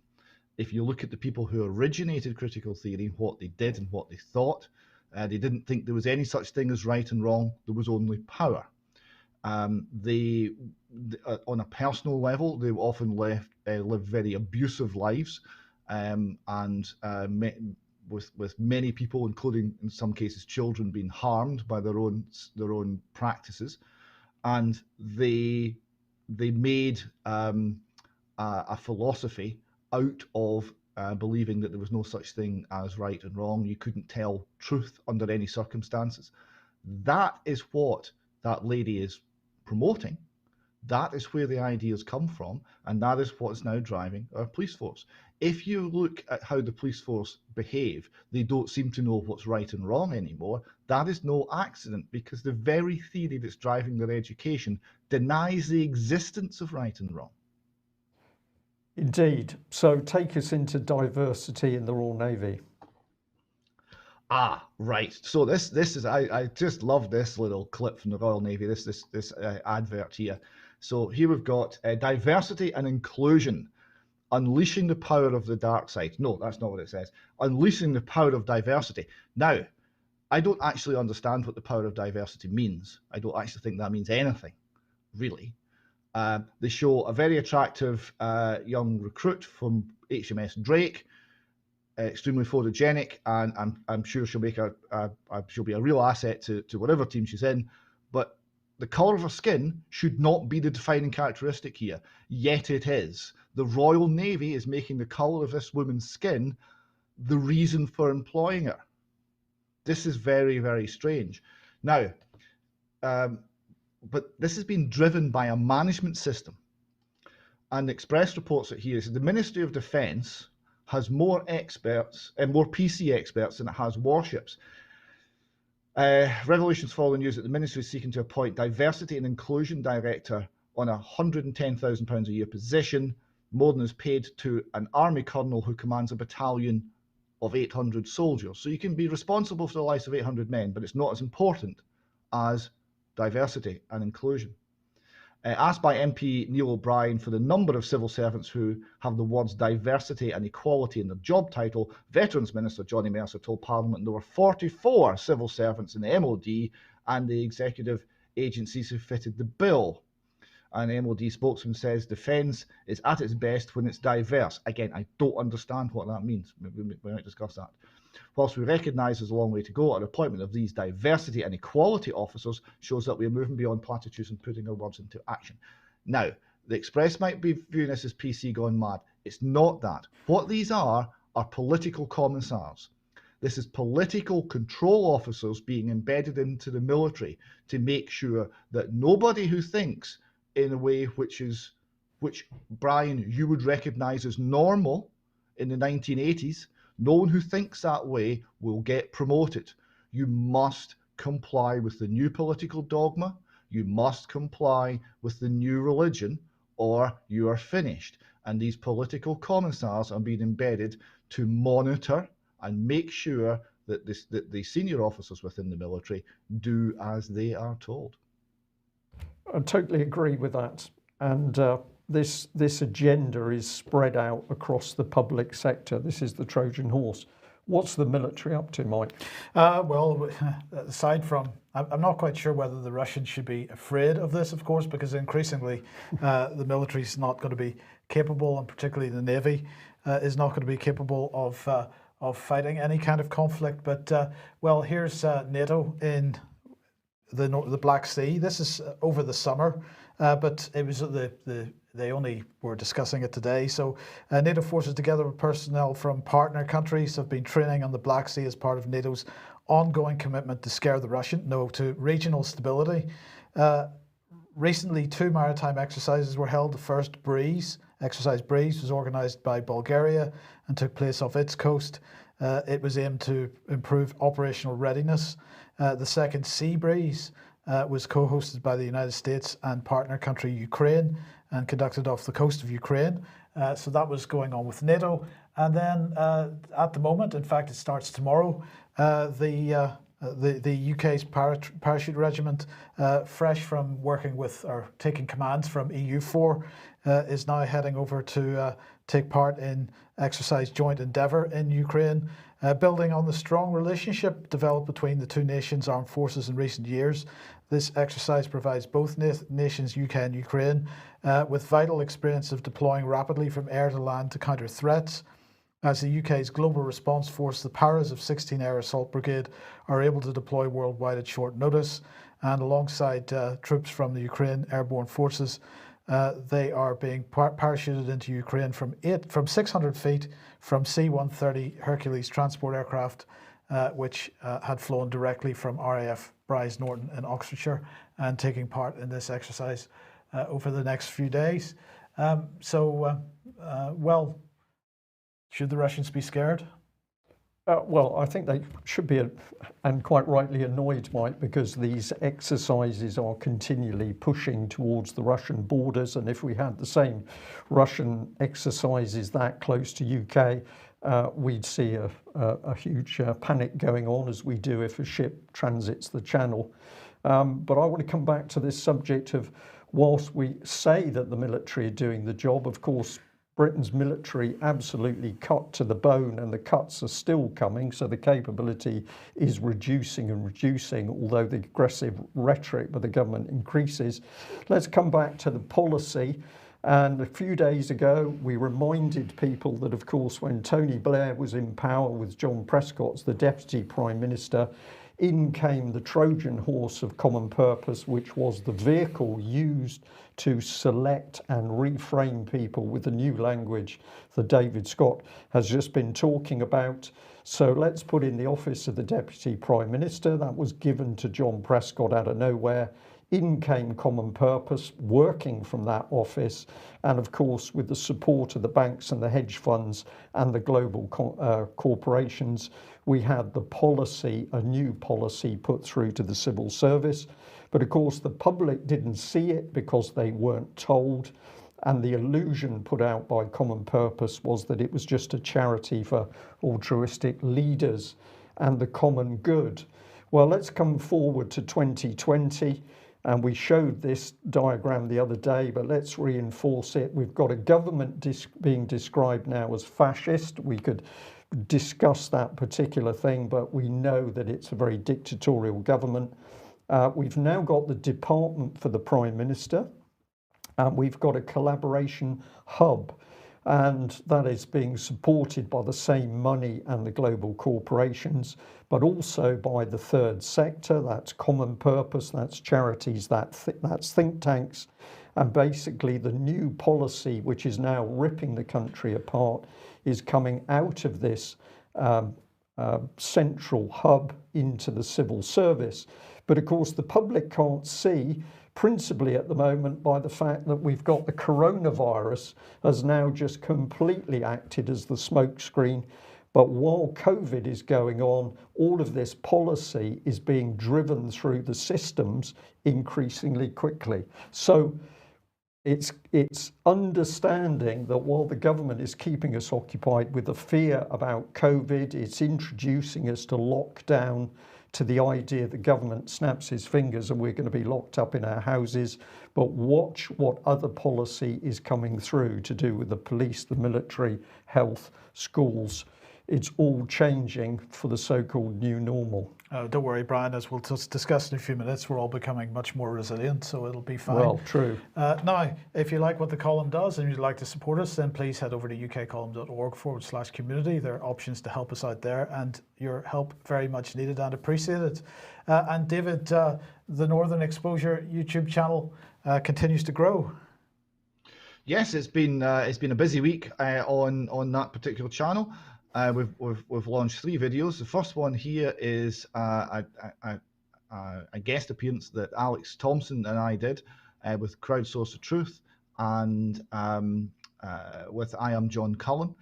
Speaker 3: If you look at the people who originated critical theory, what they did and what they thought, they didn't think there was any such thing as right and wrong. There was only power. They, on a personal level, they often lived very abusive lives, and with many people, including in some cases children, being harmed by their own practices, and they made a philosophy out of believing that there was no such thing as right and wrong. You couldn't tell truth under any circumstances. That is what that lady is promoting. That is where the ideas come from, and that is what's now driving our police force. If you look at how the police force behave, they don't seem to know what's right and wrong anymore. That is no accident, because the very theory that's driving their education denies the existence of right and wrong.
Speaker 1: Indeed. So take us into diversity in the Royal Navy.
Speaker 3: Ah, right. So this is I just love this little clip from the Royal Navy. This advert here. So here we've got diversity and inclusion, unleashing the power of the dark side. No, that's not what it says. Unleashing the power of diversity. Now, I don't actually understand what the power of diversity means. I don't actually think that means anything, really. They show a very attractive young recruit from HMS Drake, extremely photogenic, and I'm sure she'll make she'll be a real asset to whatever team she's in. But the colour of her skin should not be the defining characteristic here, yet it is. The Royal Navy is making the colour of this woman's skin the reason for employing her. This is very, very strange. Now, but this has been driven by a management system. And Express reports it here. So the Ministry of Defence has more experts and more PC experts than it has warships. Revelations follow the news that the ministry is seeking to appoint diversity and inclusion director on a £110,000 a year position, more than is paid to an army colonel who commands a battalion of 800 soldiers. So you can be responsible for the lives of 800 men, but it's not as important as diversity and inclusion. Asked by MP Neil O'Brien for the number of civil servants who have the words diversity and equality in their job title, Veterans Minister Johnny Mercer told Parliament there were 44 civil servants in the MOD and the executive agencies who fitted the bill. An MOD spokesman says defence is at its best when it's diverse. Again, I don't understand what that means. We might discuss that. Whilst we recognise there's a long way to go, our appointment of these diversity and equality officers shows that we are moving beyond platitudes and putting our words into action. Now, the Express might be viewing this as PC gone mad. It's not that. What these are political commissars. This is political control officers being embedded into the military to make sure that nobody who thinks in a way which, Brian, you would recognise as normal in the 1980s, no one who thinks that way will get promoted. You must comply with the new political dogma. You must comply with the new religion, or you are finished. And these political commissars are being embedded to monitor and make sure that the senior officers within the military do as they are told.
Speaker 1: I totally agree with that. And this agenda is spread out across the public sector. This is the Trojan horse. What's the military up to, Mike?
Speaker 2: Well, aside from, I'm not quite sure whether the Russians should be afraid of this, of course, because increasingly the military is not going to be capable, and particularly the Navy is not going to be capable of fighting any kind of conflict. But well, here's NATO in the Black Sea. This is over the summer, but it was they only were discussing it today. So NATO forces, together with personnel from partner countries, have been training on the Black Sea as part of NATO's ongoing commitment to regional stability. Recently, 2 maritime exercises were held. The first Exercise Breeze, was organised by Bulgaria and took place off its coast. It was aimed to improve operational readiness. The second Sea Breeze was co-hosted by the United States and partner country Ukraine and conducted off the coast of Ukraine. So that was going on with NATO. And then at the moment, in fact, it starts tomorrow, the UK's parachute regiment, fresh from working with or taking commands from EU4, is now heading over to take part in Exercise Joint Endeavour in Ukraine, building on the strong relationship developed between the two nations' armed forces in recent years. This exercise provides both nations, UK and Ukraine, with vital experience of deploying rapidly from air to land to counter threats. As the UK's global response force, the Paras of 16 Air Assault Brigade are able to deploy worldwide at short notice, and alongside troops from the Ukraine Airborne Forces, they are being parachuted into Ukraine from 600 feet from C-130 Hercules transport aircraft, which had flown directly from RAF Bryce Norton in Oxfordshire and taking part in this exercise over the next few days. Well, should the Russians be scared?
Speaker 1: Well, I think they should be, and quite rightly, annoyed, Mike, because these exercises are continually pushing towards the Russian borders. And if we had the same Russian exercises that close to UK, we'd see a huge panic going on, as we do if a ship transits the channel. But I want to come back to this subject of, whilst we say that the military are doing the job, of course, Britain's military absolutely cut to the bone, and the cuts are still coming, so the capability is reducing and reducing, although the aggressive rhetoric by the government increases. Let's come back to the policy. And a few days ago, we reminded people that, of course, when Tony Blair was in power with John Prescott as the Deputy Prime Minister, in came the Trojan horse of common purpose, which was the vehicle used to select and reframe people with the new language that David Scott has just been talking about. So let's put in the office of the Deputy Prime Minister. That was given to John Prescott out of nowhere. In came common purpose, working from that office, and of course with the support of the banks and the hedge funds and the global corporations, we had the policy, a new policy put through to the civil service. But of course the public didn't see it because they weren't told, and the illusion put out by common purpose was that it was just a charity for altruistic leaders and the common good. Well, let's come forward to 2020. And we showed this diagram the other day, but let's reinforce it. We've got a government being described now as fascist. We could discuss that particular thing, but we know that it's a very dictatorial government. We've now got the Department for the Prime Minister, and we've got a collaboration hub, and that is being supported by the same money and the global corporations, but also by the third sector. That's common purpose, that's charities, that's think tanks. And basically the new policy, which is now ripping the country apart, is coming out of this central hub into the civil service. But of course the public can't see, principally at the moment, by the fact that we've got the coronavirus has now just completely acted as the smokescreen. But while COVID is going on, all of this policy is being driven through the systems increasingly quickly. So it's understanding that while the government is keeping us occupied with the fear about COVID, it's introducing us to lockdown, to the idea the government snaps his fingers and we're going to be locked up in our houses. But watch what other policy is coming through to do with the police, the military, health, schools. It's all changing for the so-called new normal.
Speaker 2: Don't worry, Brian, as we'll discuss in a few minutes, we're all becoming much more resilient, so it'll be fine.
Speaker 1: Well, true.
Speaker 2: Now, if you like what the column does and you'd like to support us, then please head over to ukcolumn.org/community. There are options to help us out there, and your help very much needed and appreciated. And David, the Northern Exposure YouTube channel continues to grow.
Speaker 3: Yes, it's been a busy week on that particular channel. We've launched 3 videos. The first one here is a guest appearance that Alex Thompson and I did with Crowdsource the Truth and with I Am John Cullen,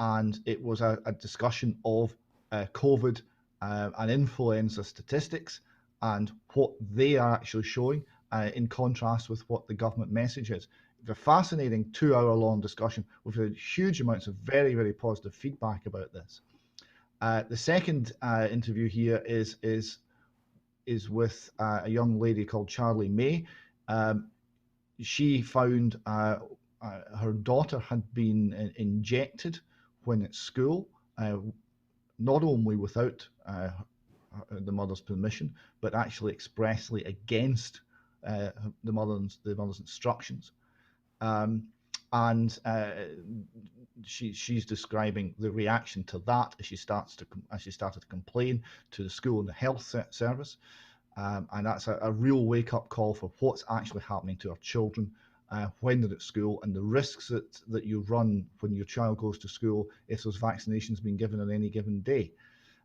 Speaker 3: and it was a discussion of COVID and influenza statistics and what they are actually showing in contrast with what the government message is. A fascinating 2-hour-long discussion. We've had huge amounts of very, very positive feedback about this. The second interview here is with a young lady called Charlie May. She found her daughter had been injected when at school, not only without the mother's permission, but actually expressly against the mother's instructions. And she's describing the reaction to that as she started to complain to the school and the health service, and that's a real wake-up call for what's actually happening to our children when they're at school, and the risks that you run when your child goes to school if those vaccinations been given on any given day.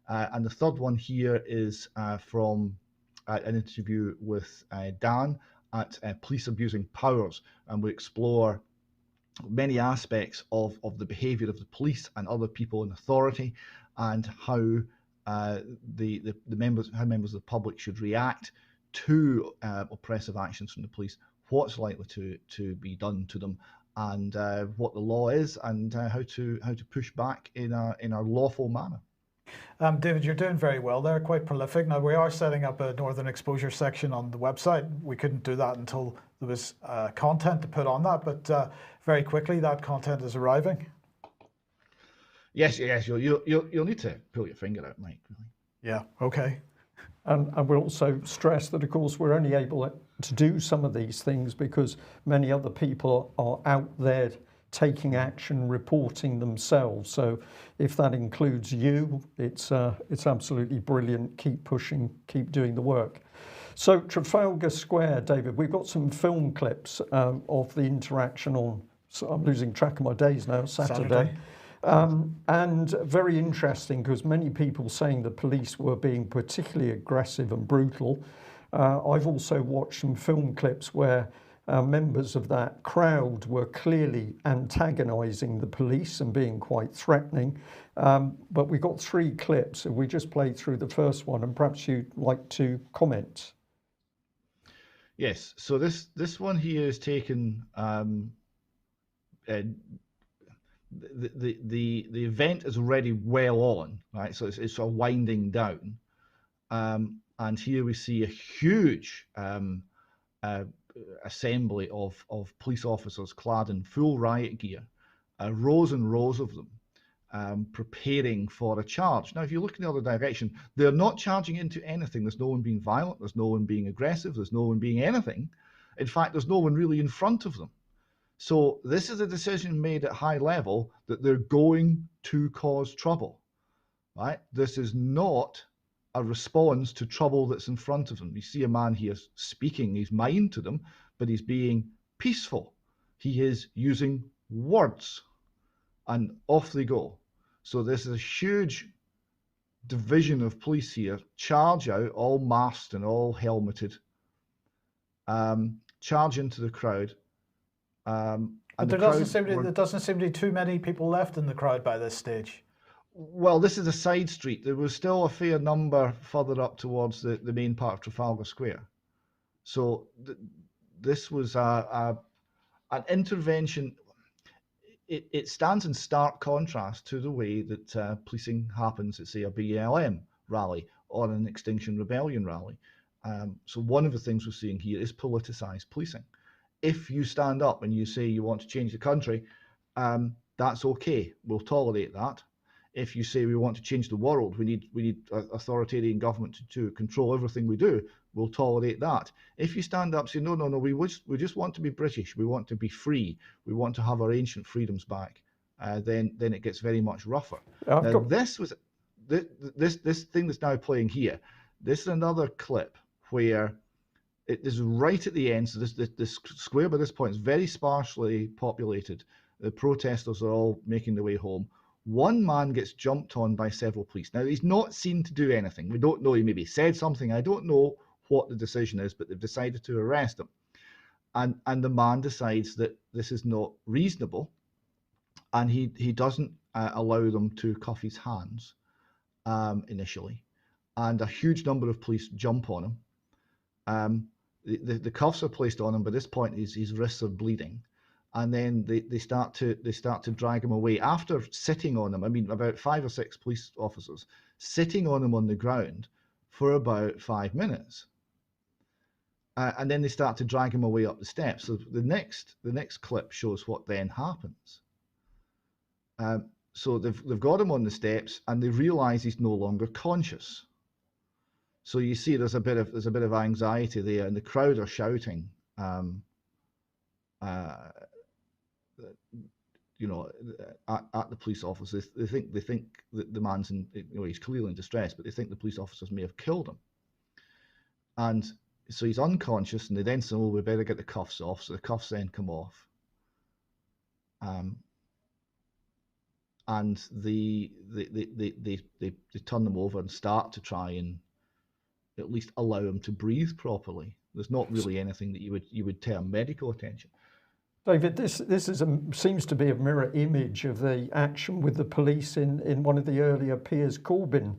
Speaker 3: And the third one here is from an interview with Dan at Police Abusing Powers, and we explore many aspects of the behaviour of the police and other people in authority, and how members of the public should react to oppressive actions from the police, what's likely to be done to them, and what the law is, and how to push back in a lawful manner.
Speaker 2: David, you're doing very well there, quite prolific. Now, we are setting up a Northern Exposure section on the website. We couldn't do that until there was content to put on that, but very quickly that content is arriving.
Speaker 3: Yes, you'll need to pull your finger out, Mike. Really.
Speaker 2: Yeah, okay.
Speaker 1: And we'll also stress that, of course, we're only able to do some of these things because many other people are out there taking action, reporting themselves. So if that includes you, it's absolutely brilliant. Keep pushing, keep doing the work. So Trafalgar Square, David, we've got some film clips of the interaction on, so I'm losing track of my days now, Saturday. And very interesting because many people saying the police were being particularly aggressive and brutal. I've also watched some film clips where members of that crowd were clearly antagonising the police and being quite threatening. But we got 3 clips, and we just played through the first one, and perhaps you'd like to comment.
Speaker 3: Yes, so this one here is taken. The event is already well on, right? So it's sort of winding down, and here we see a huge assembly of police officers clad in full riot gear, rows and rows of them, preparing for a charge. Now, if you look in the other direction, they're not charging into anything. There's no one being violent. There's no one being aggressive. There's no one being anything. In fact, there's no one really in front of them. So this is a decision made at high level that they're going to cause trouble, right? This is not a response to trouble that's in front of them. You see a man here speaking his mind to them, but he's being peaceful. He is using words, and off they go. So this is a huge division of police here, charge out, all masked and all helmeted, charge into the crowd.
Speaker 2: But there doesn't seem to be too many people left in the crowd by this stage.
Speaker 3: Well, this is a side street. There was still a fair number further up towards the main part of Trafalgar Square. So this was an intervention. It stands in stark contrast to the way that policing happens at, say, a BLM rally or an Extinction Rebellion rally. So one of the things we're seeing here is politicized policing. If you stand up and you say you want to change the country, that's okay. We'll tolerate that. If you say we want to change the world, we need authoritarian government to control everything we do, we'll tolerate that. If you stand up and say, no, we just want to be British, we want to be free, we want to have our ancient freedoms back, then it gets very much rougher. Now, this thing that's now playing here, this is another clip where it is right at the end. So this square by this point is very sparsely populated. The protesters are all making their way home. One man gets jumped on by several police. Now, he's not seen to do anything. We don't know. He maybe said something. I don't know what the decision is, but they've decided to arrest him. And the man decides that this is not reasonable, and he doesn't allow them to cuff his hands initially. And a huge number of police jump on him. The cuffs are placed on him. By this point, his wrists are bleeding, and then they start to drag him away after sitting on him. I mean, about 5 or 6 police officers sitting on him on the ground for about 5 minutes, and then they start to drag him away up the steps. So the next clip shows what then happens. So they've got him on the steps, and they realise he's no longer conscious. So you see, there's a bit of anxiety there, and the crowd are shouting, at the police office. They think that the man's he's clearly in distress, but they think the police officers may have killed him. And so he's unconscious, and they then say, "Oh, we better get the cuffs off." So the cuffs then come off, and they turn them over and start to try and at least allow him to breathe properly. There's not really anything that you would term medical attention.
Speaker 1: David, this seems to be a mirror image of the action with the police in one of the earlier Piers Corbyn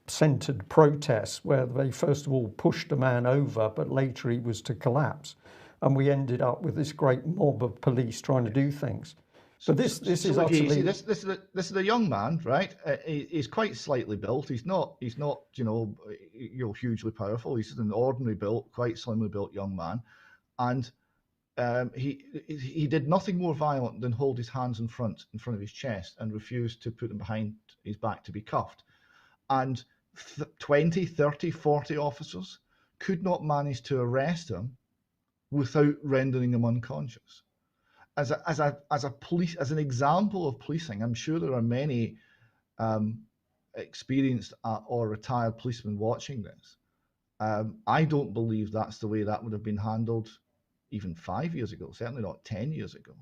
Speaker 1: centred protests, where they first of all pushed a man over, but later he was to collapse, and we ended up with this great mob of police trying to do things. So this is utterly...
Speaker 3: this is a young man, right? He's quite slightly built. He's not hugely powerful. He's an ordinary built, quite slimly built young man, and he did nothing more violent than hold his hands in front of his chest and refused to put them behind his back to be cuffed. And 20, 30, 40 officers could not manage to arrest him without rendering him unconscious. As an example of policing, I'm sure there are many experienced or retired policemen watching this. I don't believe that's the way that would have been handled even 5 years ago, certainly not 10 years ago.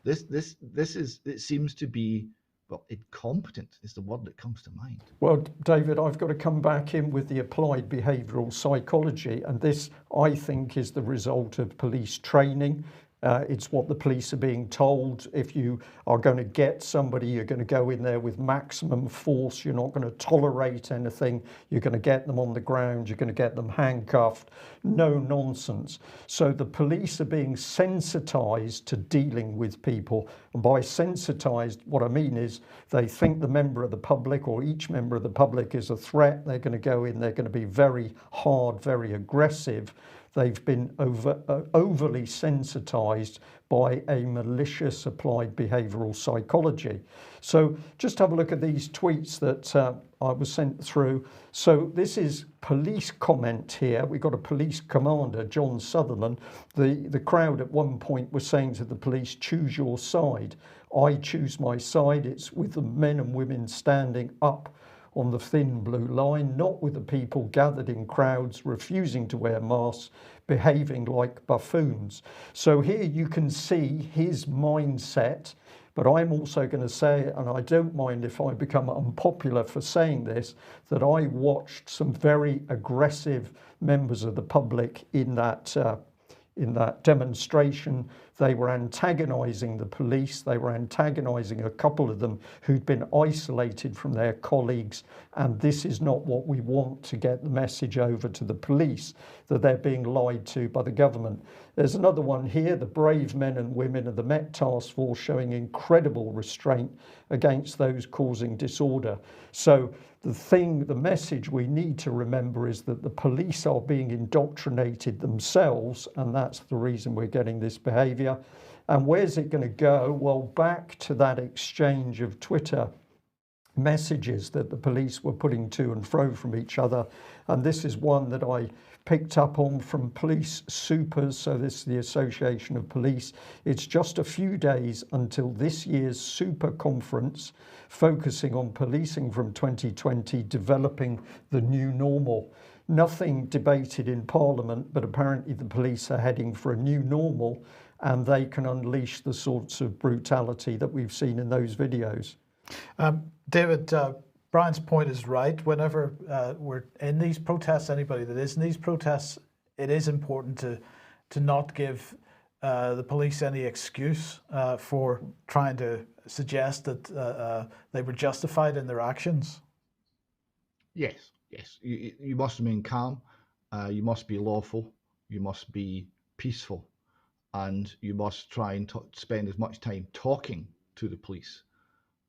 Speaker 3: It seems to be, well, incompetent is the word that comes to mind.
Speaker 1: Well, David, I've got to come back in with the applied behavioural psychology, and this, I think, is the result of police training. It's what the police are being told. If you are going to get somebody, you're going to go in there with maximum force. You're not going to tolerate anything. You're going to get them on the ground. You're going to get them handcuffed. No nonsense. So the police are being sensitized to dealing with people. And by sensitized, what I mean is they think the member of the public or each member of the public is a threat. They're going to go in. They're going to be very hard, very aggressive. They've been overly sensitized by a malicious applied behavioral psychology. So just have a look at these tweets that I was sent through. So this is police comment here. We've got a police commander, John Sutherland. The crowd at one point was saying to the police, choose your side. I choose my side. It's with the men and women standing up on the thin blue line, not with the people gathered in crowds, refusing to wear masks, behaving like buffoons. So here you can see his mindset, but I'm also going to say, and I don't mind if I become unpopular for saying this, that I watched some very aggressive members of the public in that demonstration. They were antagonizing the police. They were antagonizing a couple of them who'd been isolated from their colleagues. And this is not what we want to get the message over to the police, that they're being lied to by the government. There's another one here, the brave men and women of the Met Task Force showing incredible restraint against those causing disorder. So the message we need to remember is that the police are being indoctrinated themselves, and that's the reason we're getting this behaviour. And where's it going to go? Well, back to that exchange of Twitter messages that the police were putting to and fro from each other. And this is one that I picked up on from Police Supers, so this is the Association of Police. It's just a few days until this year's Super Conference focusing on policing from 2020, developing the new normal. Nothing debated in Parliament, but apparently the police are heading for a new normal, and they can unleash the sorts of brutality that we've seen in those videos.
Speaker 2: David, Brian's point is right. Whenever we're in these protests, anybody that is in these protests, it is important to not give the police any excuse for trying to suggest that they were justified in their actions.
Speaker 3: Yes. You must remain calm. You must be lawful. You must be peaceful, and you must try and spend as much time talking to the police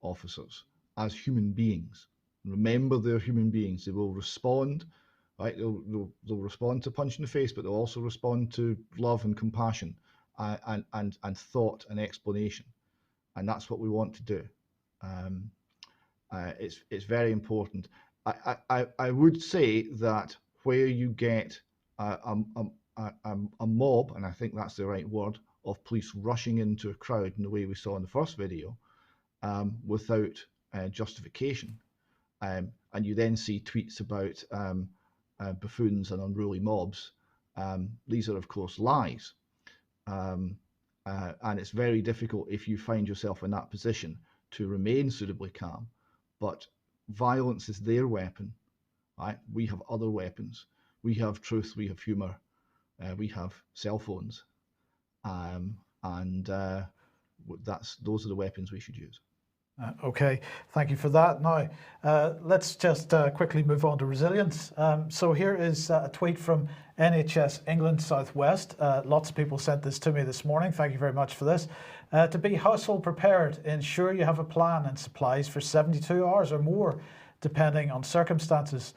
Speaker 3: officers as human beings. Remember, they're human beings. They will respond, right? They'll respond to punch in the face, but they'll also respond to love and compassion and thought and explanation. And that's what we want to do. It's very important. I would say that where you get a mob, and I think that's the right word, of police rushing into a crowd in the way we saw in the first video, without justification. And you then see tweets about buffoons and unruly mobs. These are, of course, lies. And it's very difficult if you find yourself in that position to remain suitably calm. But violence is their weapon, right? We have other weapons. We have truth, we have humor, we have cell phones. Those are the weapons we should use.
Speaker 2: Okay, thank you for that. Now, let's just quickly move on to resilience. So here is a tweet from NHS England Southwest. Lots of people sent this to me this morning. Thank you very much for this. To be household prepared, ensure you have a plan and supplies for 72 hours or more, depending on circumstances.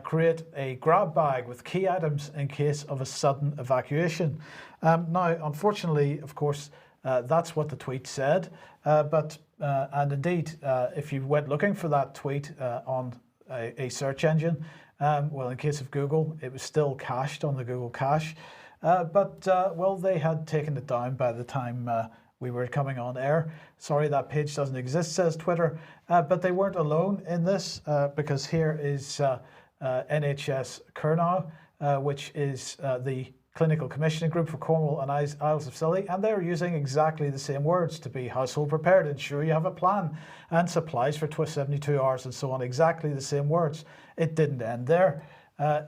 Speaker 2: Create a grab bag with key items in case of a sudden evacuation. Now, unfortunately, of course, that's what the tweet said, and indeed, if you went looking for that tweet on a search engine, well, in case of Google, it was still cached on the Google cache, well, they had taken it down by the time we were coming on air. Sorry, that page doesn't exist, says Twitter, but they weren't alone in this, because here is NHS Kurnow, which is the Clinical Commissioning Group for Cornwall and Isles of Scilly, and they're using exactly the same words: to be household prepared, ensure you have a plan and supplies for 72 hours and so on. Exactly the same words. It didn't end there.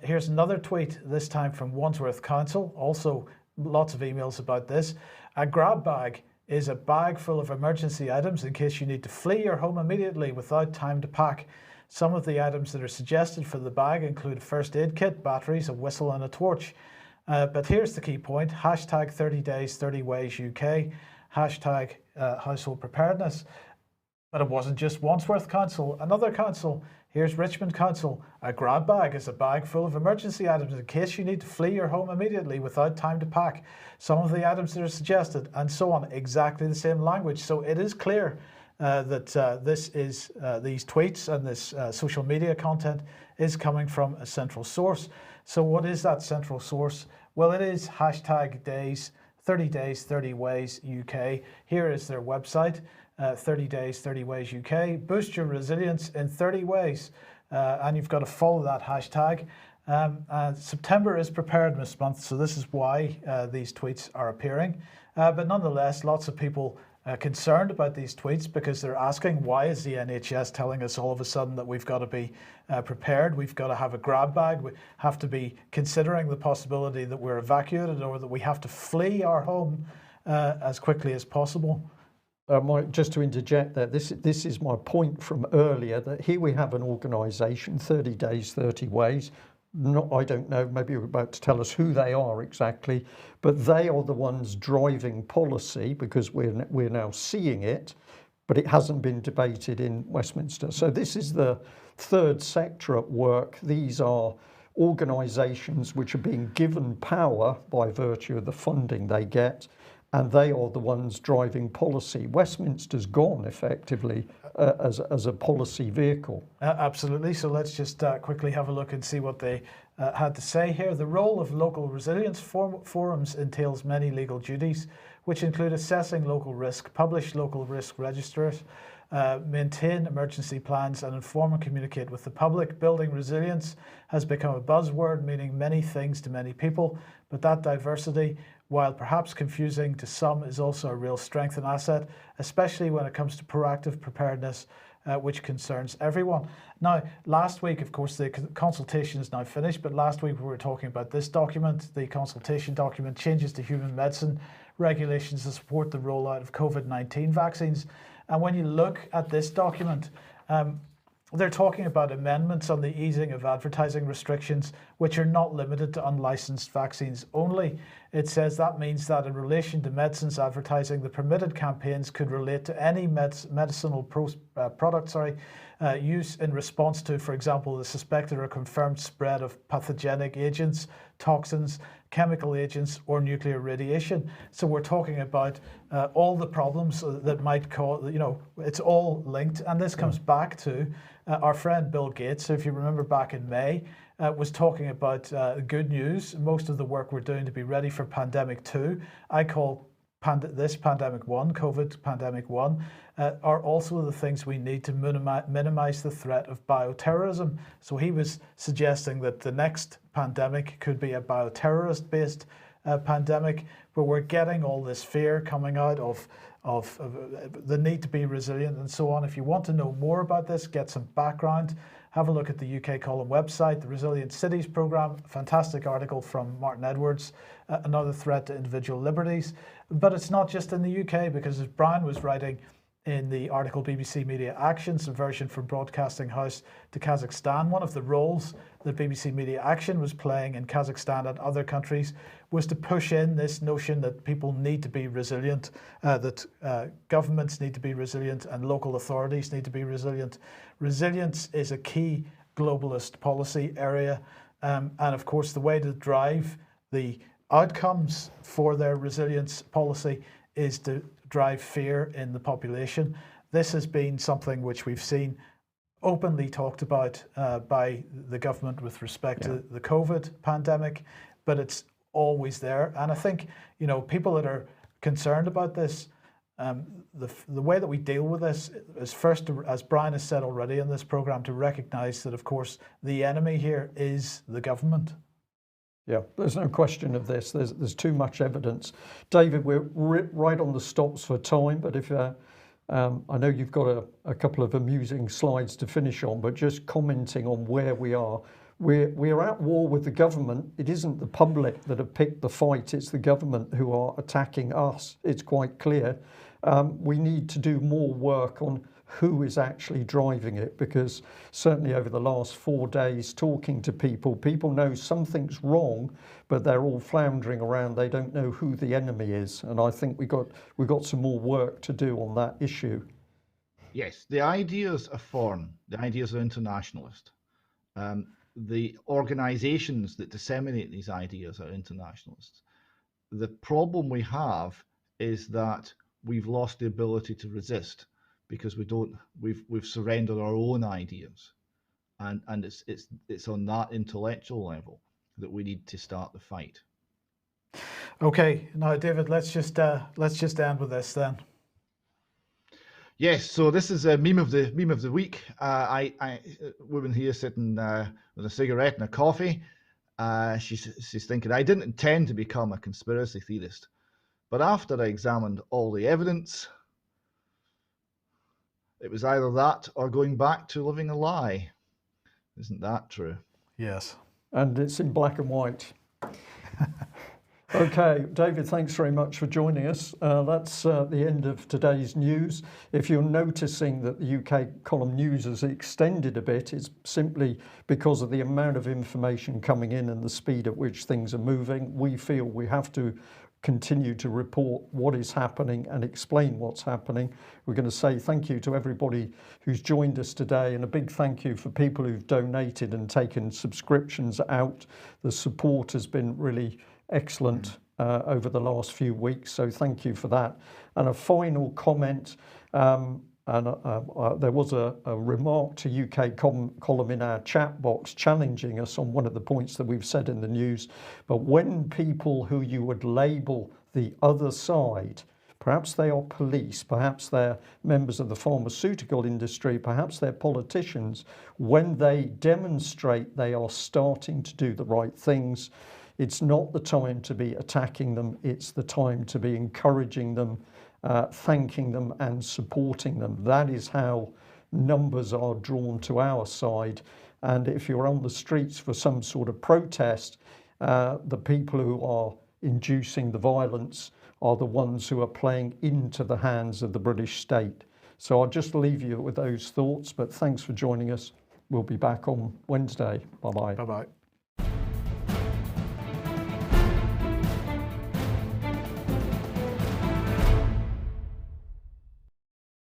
Speaker 2: Here's another tweet, this time from Wandsworth Council, also lots of emails about this. A grab bag is a bag full of emergency items in case you need to flee your home immediately without time to pack. Some of the items that are suggested for the bag include a first aid kit, batteries, a whistle and a torch. But here's the key point: hashtag 30 days, 30 ways UK, hashtag household preparedness. But it wasn't just Wandsworth Council. Another council, here's Richmond Council. A grab bag is a bag full of emergency items in case you need to flee your home immediately without time to pack. Some of the items that are suggested, and so on. Exactly the same language. So it is clear that these tweets and this social media content is coming from a central source. So what is that central source? Well, it is hashtag 30 days, 30 ways UK. Here is their website, 30 days, 30 ways UK. Boost your resilience in 30 ways. And you've got to follow that hashtag. September is Preparedness Month, so this is why these tweets are appearing. But nonetheless, lots of people concerned about these tweets because they're asking, why is the NHS telling us all of a sudden that we've got to be prepared, we've got to have a grab bag, we have to be considering the possibility that we're evacuated or that we have to flee our home as quickly as possible?
Speaker 1: Just to interject there, this is my point from earlier, that here we have an organisation, 30 days, 30 ways. I don't know, maybe you're about to tell us who they are exactly, but they are the ones driving policy, because we're now seeing it, but it hasn't been debated in Westminster. So this is the third sector at work. These are organisations which are being given power by virtue of the funding they get, and they are the ones driving policy. Westminster's gone effectively as a policy vehicle.
Speaker 2: Absolutely. So let's just quickly have a look and see what they had to say here. The role of local resilience forums entails many legal duties, which include assessing local risk, publish local risk registers, maintain emergency plans, and inform and communicate with the public. Building resilience has become a buzzword, meaning many things to many people, but that diversity, while perhaps confusing to some, is also a real strength and asset, especially when it comes to proactive preparedness, which concerns everyone. Now, last week, of course, the consultation is now finished, but last week we were talking about this document, the consultation document, Changes to Human Medicine Regulations to Support the Rollout of COVID-19 Vaccines. And when you look at this document, they're talking about amendments on the easing of advertising restrictions, which are not limited to unlicensed vaccines only. It says that means that in relation to medicines advertising, the permitted campaigns could relate to any medicinal product use in response to, for example, the suspected or confirmed spread of pathogenic agents, toxins, chemical agents, or nuclear radiation. So we're talking about all the problems that might cause, it's all linked. And this comes back to our friend Bill Gates, if you remember back in May, was talking about good news. Most of the work we're doing to be ready for pandemic 2, I call this pandemic one, COVID pandemic one, are also the things we need to minimize the threat of bioterrorism. So he was suggesting that the next pandemic could be a bioterrorist-based pandemic, where we're getting all this fear coming out of the need to be resilient and so on. If you want to know more about this, get some background, have a look at the UK Column website, the Resilient Cities Programme, fantastic article from Martin Edwards, another threat to individual liberties. But it's not just in the UK, because as Brian was writing in the article BBC Media Action, Subversion from Broadcasting House to Kazakhstan, one of the roles that BBC Media Action was playing in Kazakhstan and other countries was to push in this notion that people need to be resilient, that governments need to be resilient and local authorities need to be resilient. Resilience is a key globalist policy area, and of course the way to drive the outcomes for their resilience policy is to drive fear in the population. This has been something which we've seen openly talked about by the government with respect to the COVID pandemic, but it's always there. And I think, you know, people that are concerned about this, the way that we deal with this is first, as Brian has said already in this program, to recognize that, of course, the enemy here is the government.
Speaker 1: Yeah, there's no question of this. There's too much evidence. David, we're right on the stops for time, but if I know you've got a couple of amusing slides to finish on, but just commenting on where we are. We're at war with the government. It isn't the public that have picked the fight. It's the government who are attacking us. It's quite clear. We need to do more work on who is actually driving it, because certainly over the last 4 days talking to people know something's wrong, but they're all floundering around. They don't know who the enemy is, and I think we've got some more work to do on that issue.
Speaker 3: Yes, the ideas are foreign. The ideas are internationalist. The organizations that disseminate these ideas are internationalists. The problem we have is that we've lost the ability to resist, because we've surrendered our own ideas, and it's on that intellectual level that we need to start the fight.
Speaker 2: Okay, now David, let's just end with this then.
Speaker 3: Yes, so this is a meme of the week. A woman here sitting with a cigarette and a coffee. She's thinking, I didn't intend to become a conspiracy theorist, but after I examined all the evidence, it was either that or going back to living a lie. Isn't that true?
Speaker 2: Yes.
Speaker 1: And it's in black and white. Okay, David, thanks very much for joining us. That's the end of today's news. If you're noticing that the UK column news has extended a bit, it's simply because of the amount of information coming in and the speed at which things are moving. We feel we have to continue to report what is happening and explain what's happening. We're going to say thank you to everybody who's joined us today, and a big thank you for people who've donated and taken subscriptions out. The support has been really excellent over the last few weeks, so thank you for that. And a final comment, there was a remark to UK column in our chat box challenging us on one of the points that we've said in the news. But when people who you would label the other side, perhaps they are police, perhaps they're members of the pharmaceutical industry, perhaps they're politicians, when they demonstrate they are starting to do the right things, it's not the time to be attacking them, it's the time to be encouraging them, thanking them and supporting them. That is how numbers are drawn to our side. And if you're on the streets for some sort of protest, the people who are inducing the violence are the ones who are playing into the hands of the British state. So I'll just leave you with those thoughts, but thanks for joining us. We'll be back on Wednesday. Bye-bye.
Speaker 2: Bye-bye.